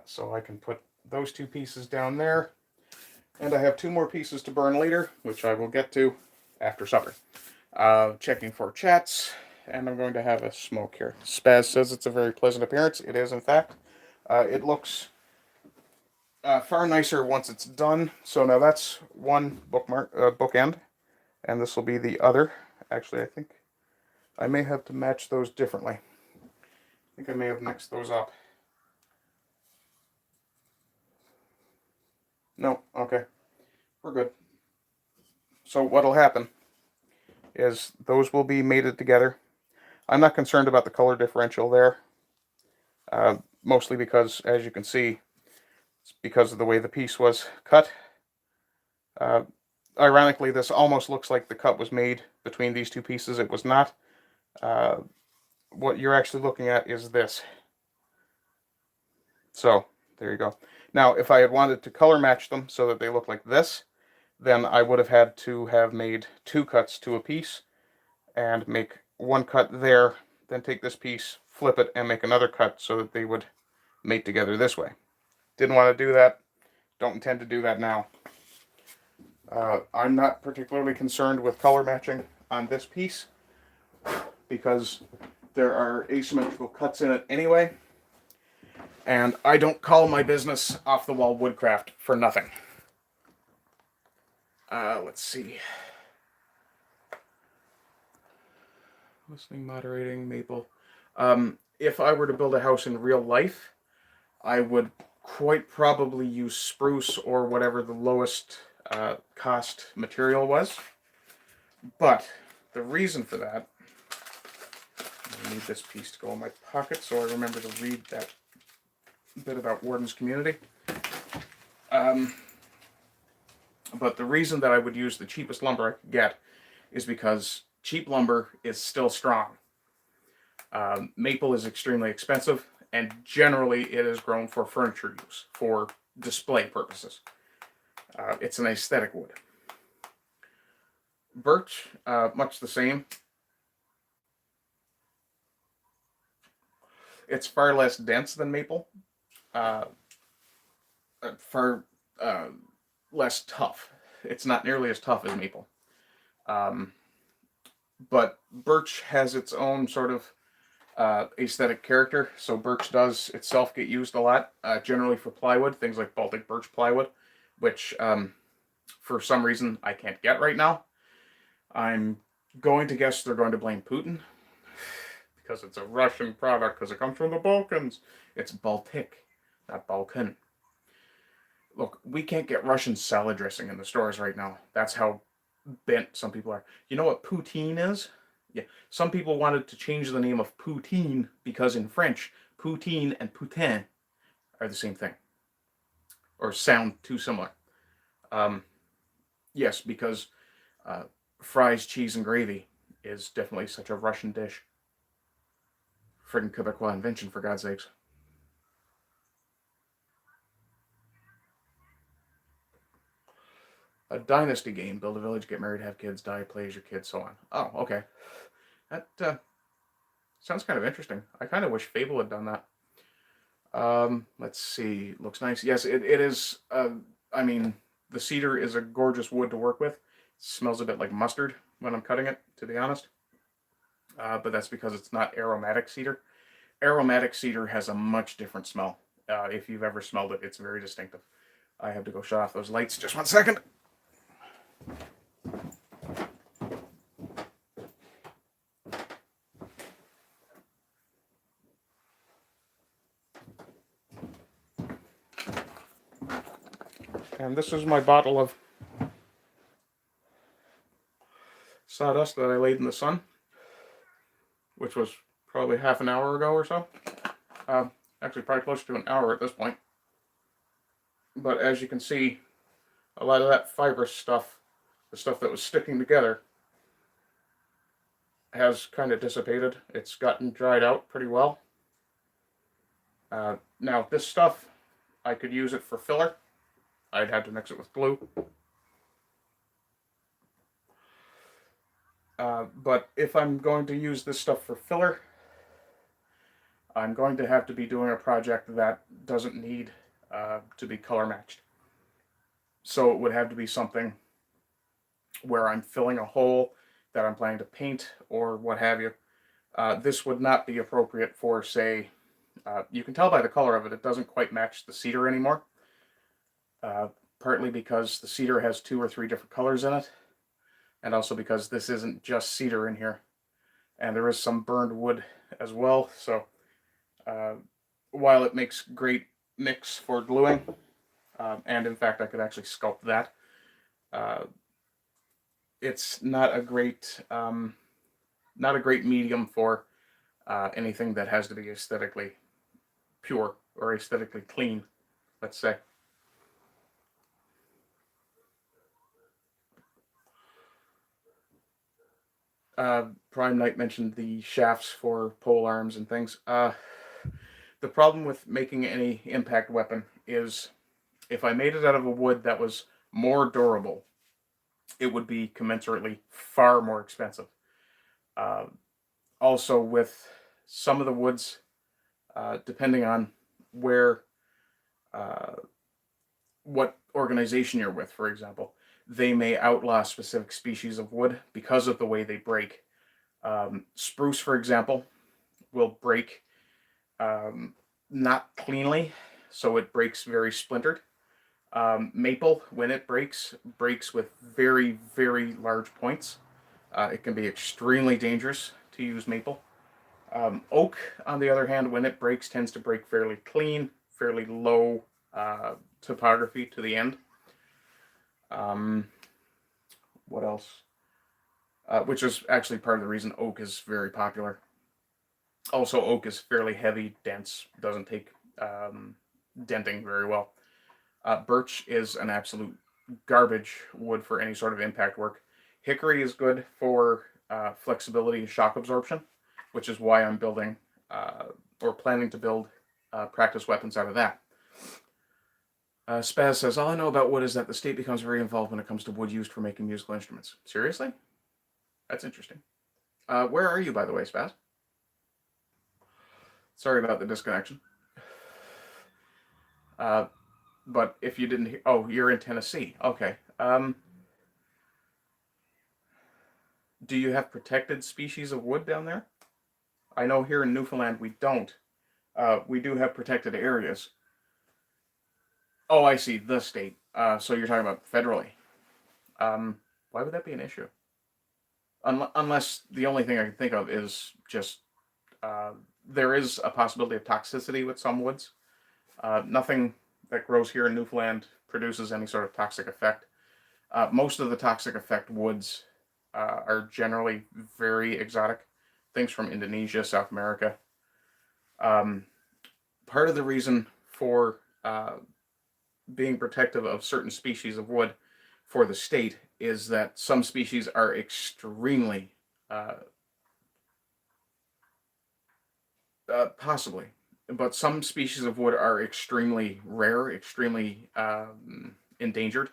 So I can put those two pieces down there. And I have two more pieces to burn later, which I will get to after supper. Checking for chats. And I'm going to have a smoke here. Spaz says it's a very pleasant appearance. It is, in fact. It looks far nicer once it's done. So now that's one bookend, and this will be the other. Actually, I think I may have to match those differently. I think I may have mixed those up. No, okay. We're good. So what'll happen is those will be mated together. I'm not concerned about the color differential there. Mostly because, as you can see, it's because of the way the piece was cut. Ironically, this almost looks like the cut was made between these two pieces. It was not. What you're actually looking at is this. So, there you go. Now, if I had wanted to color match them so that they look like this, then I would have had to have made two cuts to a piece and make one cut there, then take this piece, flip it, and make another cut so that they would mate together this way. Didn't want to do that. Don't intend to do that now. I'm not particularly concerned with color matching on this piece because there are asymmetrical cuts in it anyway. And I don't call my business off-the-wall woodcraft for nothing. Let's see. Listening, moderating, maple. If I were to build a house in real life, I would quite probably use spruce or whatever the lowest cost material was. But the reason for that, I need this piece to go in my pocket so I remember to read that bit about Warden's Community. But the reason that I would use the cheapest lumber I could get is because cheap lumber is still strong. Maple is extremely expensive, and generally it is grown for furniture use, for display purposes. It's an aesthetic wood. Birch, much the same. It's far less dense than maple. Far less tough. It's not nearly as tough as maple. but birch has its own sort of aesthetic character. So birch does itself get used a lot, generally for plywood, things like Baltic birch plywood, which for some reason I can't get right now. I'm going to guess they're going to blame Putin because it's a Russian product because it comes from the Balkans. It's Baltic, not Balkan. Look, we can't get Russian salad dressing in the stores right now. That's how bent some people are. You know what poutine is? Yeah, some people wanted to change the name of poutine because in French, poutine and poutin are the same thing, or sound too similar. Um, yes, because uh, fries, cheese, and gravy is definitely such a Russian dish. Friggin' Quebecois invention, for God's sakes. A dynasty game. Build a village, get married, have kids, die, play as your kids, so on. Oh, okay. That sounds kind of interesting. I kind of wish Fable had done that. Let's see. Looks nice. Yes, it is. I mean, the cedar is a gorgeous wood to work with. It smells a bit like mustard when I'm cutting it, to be honest. But that's because it's not aromatic cedar. Aromatic cedar has a much different smell. If you've ever smelled it, it's very distinctive. I have to go shut off those lights. Just 1 second. And this is my bottle of sawdust that I laid in the sun, which was probably half an hour ago or so. Actually, probably closer to an hour at this point. But as you can see, a lot of that fibrous stuff, the stuff that was sticking together, has kind of dissipated. It's gotten dried out pretty well. Now, this stuff, I could use it for filler. I'd have to mix it with glue. But if I'm going to use this stuff for filler, I'm going to have to be doing a project that doesn't need to be color matched. So it would have to be something where I'm filling a hole that I'm planning to paint or what have you. This would not be appropriate for, say, you can tell by the color of it, it doesn't quite match the cedar anymore. Partly because the cedar has 2 or 3 different colors in it, and also because this isn't just cedar in here. And there is some burned wood as well, so while it makes great mix for gluing, and in fact I could actually sculpt that, it's not a great medium for anything that has to be aesthetically pure or aesthetically clean, let's say. Prime Knight mentioned the shafts for pole arms and things. The problem with making any impact weapon is if I made it out of a wood that was more durable, it would be commensurately far more expensive. Also, with some of the woods, depending on where, what organization you're with, for example, they may outlaw specific species of wood because of the way they break. Spruce, for example, will break not cleanly, so it breaks very splintered. Maple, when it breaks with very, very large points. It can be extremely dangerous to use maple. Oak, on the other hand, when it breaks, tends to break fairly clean, fairly low topography to the end. What else? Which is actually part of the reason oak is very popular. Also, oak is fairly heavy, dense, doesn't take denting very well. Birch is an absolute garbage wood for any sort of impact work. Hickory is good for flexibility and shock absorption, which is why I'm building or planning to build practice weapons out of that. Spaz says, all I know about wood is that the state becomes very involved when it comes to wood used for making musical instruments. Seriously? That's interesting. Where are you, by the way, Spaz? Sorry about the disconnection. But if you didn't hear, oh, you're in Tennessee. Okay. Do you have protected species of wood down there? I know here in Newfoundland we don't. We do have protected areas. Oh, I see. The state. So you're talking about federally. Why would that be an issue? Unless the only thing I can think of is just there is a possibility of toxicity with some woods. Nothing that grows here in Newfoundland produces any sort of toxic effect. Most of the toxic effect woods are generally very exotic, things from Indonesia, South America. Part of the reason for being protective of certain species of wood for the state is that some species are extremely, possibly, but some species of wood are extremely rare, extremely endangered.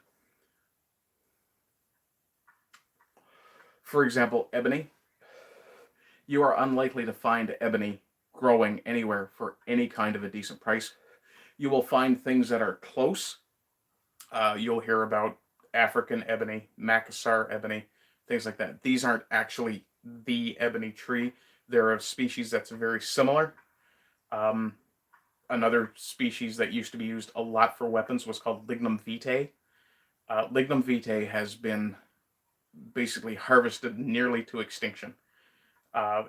For example, ebony. You are unlikely to find ebony growing anywhere for any kind of a decent price. You will find things that are close. You'll hear about African ebony, Makassar ebony, things like that. These aren't actually the ebony tree. They're a species that's very similar. Another species that used to be used a lot for weapons was called lignum vitae. Lignum vitae has been basically harvested nearly to extinction.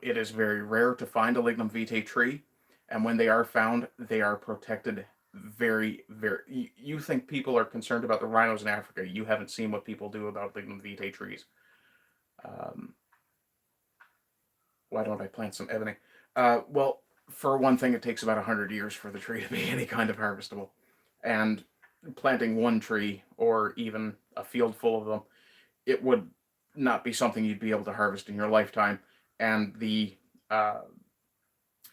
It is very rare to find a lignum vitae tree, and when they are found, they are protected very, very... You think people are concerned about the rhinos in Africa. You haven't seen what people do about lignum vitae trees. Why don't I plant some ebony? Well, for one thing, it takes about 100 years for the tree to be any kind of harvestable. And planting one tree, or even a field full of them, it would not be something you'd be able to harvest in your lifetime. And the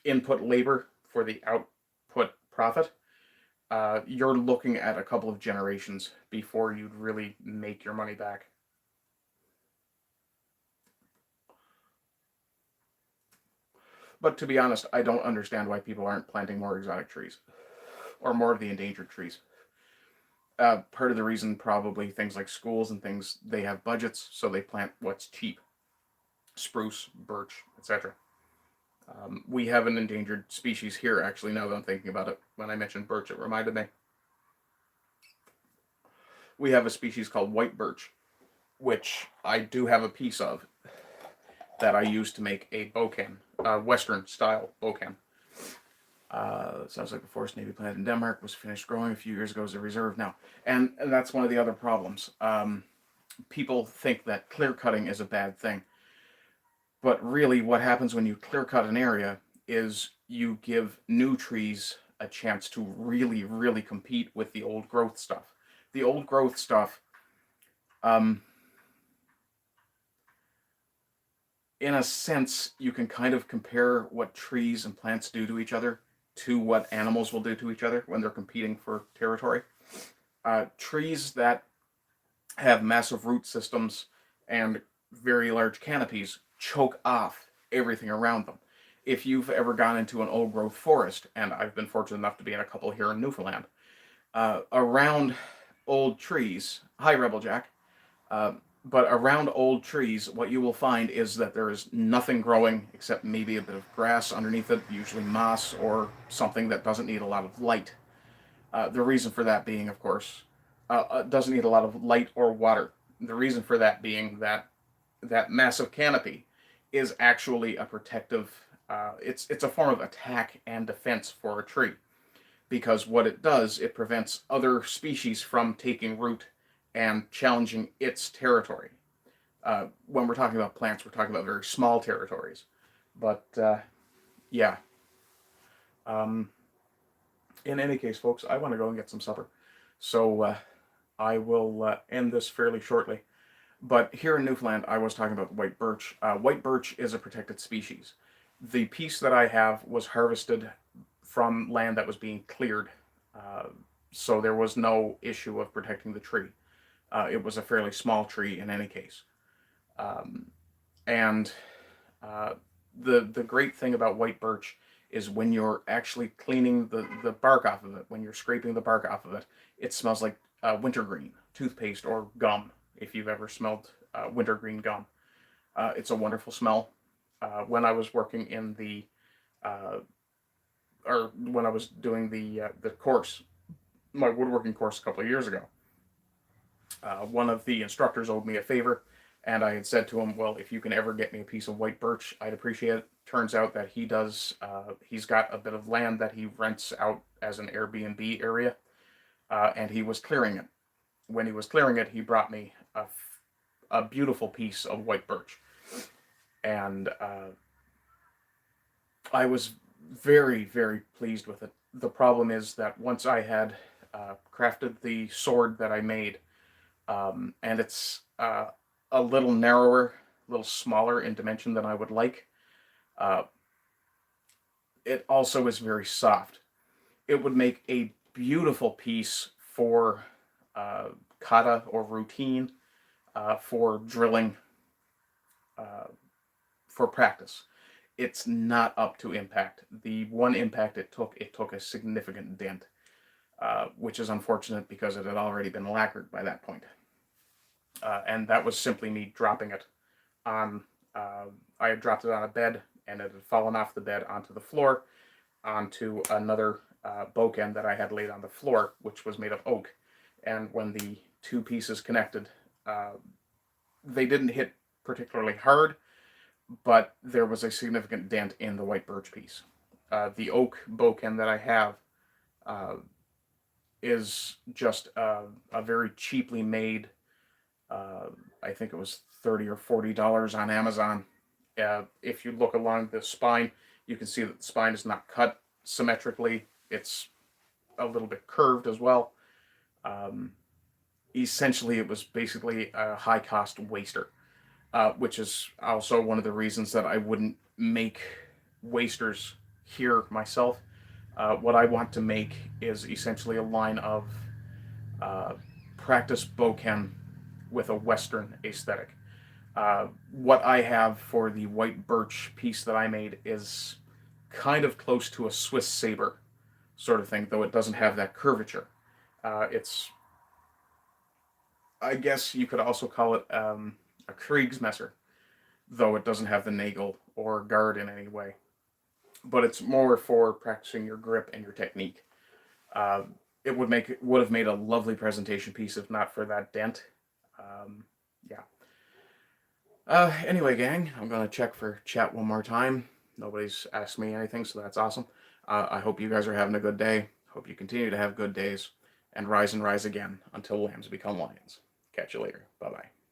input labor for the output profit, you're looking at a couple of generations before you'd really make your money back. But to be honest, I don't understand why people aren't planting more exotic trees, or more of the endangered trees. Part of the reason, probably things like schools and things, they have budgets, so they plant what's cheap. Spruce, birch, etc. We have an endangered species here, actually, now that I'm thinking about it. When I mentioned birch, it reminded me. We have a species called white birch, which I do have a piece of that I use to make a bocan, Western-style bocan. Sounds like the forest Navy plant in Denmark was finished growing a few years ago as a reserve now. And that's one of the other problems. People think that clear cutting is a bad thing. But really, what happens when you clear cut an area is you give new trees a chance to really, really compete with the old growth stuff. The old growth stuff, in a sense, you can kind of compare what trees and plants do to each other to what animals will do to each other when they're competing for territory. Trees that have massive root systems and very large canopies choke off everything around them. If you've ever gone into an old growth forest, and I've been fortunate enough to be in a couple here in Newfoundland, around old trees, hi Rebel Jack, but around old trees, what you will find is that there is nothing growing except maybe a bit of grass underneath it, usually moss or something that doesn't need a lot of light. The reason for that being, of course, doesn't need a lot of light or water. The reason for that being that that massive canopy is actually a protective, it's a form of attack and defense for a tree. Because what it does, it prevents other species from taking root and challenging its territory. When we're talking about plants, we're talking about very small territories. But, yeah. In any case, folks, I want to go and get some supper. So, I will end this fairly shortly. But here in Newfoundland, I was talking about white birch. White birch is a protected species. The piece that I have was harvested from land that was being cleared, so there was no issue of protecting the tree. It was a fairly small tree in any case. And the great thing about white birch is when you're actually cleaning the bark off of it, when you're scraping the bark off of it, it smells like wintergreen, toothpaste, or gum, if you've ever smelled wintergreen gum. It's a wonderful smell. When I was working in the, or when I was doing the course, my woodworking course a couple of years ago, one of the instructors owed me a favor, and I had said to him, well, if you can ever get me a piece of white birch, I'd appreciate it. Turns out that he does, he's got a bit of land that he rents out as an Airbnb area, and he was clearing it. When he was clearing it, he brought me a beautiful piece of white birch. And I was very, very pleased with it. The problem is that once I had crafted the sword that I made, and it's a little narrower, a little smaller in dimension than I would like. It also is very soft. It would make a beautiful piece for kata or routine, for drilling, for practice. It's not up to impact. The one impact it took a significant dent, which is unfortunate because it had already been lacquered by that point. And that was simply me dropping it on, I had dropped it on a bed, and it had fallen off the bed onto the floor, onto another boak end that I had laid on the floor, which was made of oak. And when the two pieces connected, they didn't hit particularly hard, but there was a significant dent in the white birch piece. The oak boak end that I have is just a very cheaply made, I think it was $30 or $40 on Amazon. If you look along the spine, you can see that the spine is not cut symmetrically. It's a little bit curved as well. Essentially, it was basically a high-cost waster, which is also one of the reasons that I wouldn't make wasters here myself. What I want to make is essentially a line of practice boken with a Western aesthetic. What I have for the white birch piece that I made is kind of close to a Swiss saber sort of thing, though it doesn't have that curvature. It's, I guess you could also call it a Kriegsmesser, though it doesn't have the nagel or guard in any way. But it's more for practicing your grip and your technique. It would have made a lovely presentation piece if not for that dent. Yeah. Anyway, gang, I'm gonna check for chat one more time. Nobody's asked me anything, so that's awesome. I hope you guys are having a good day. Hope you continue to have good days, and rise again until lambs become lions. Catch you later. Bye bye.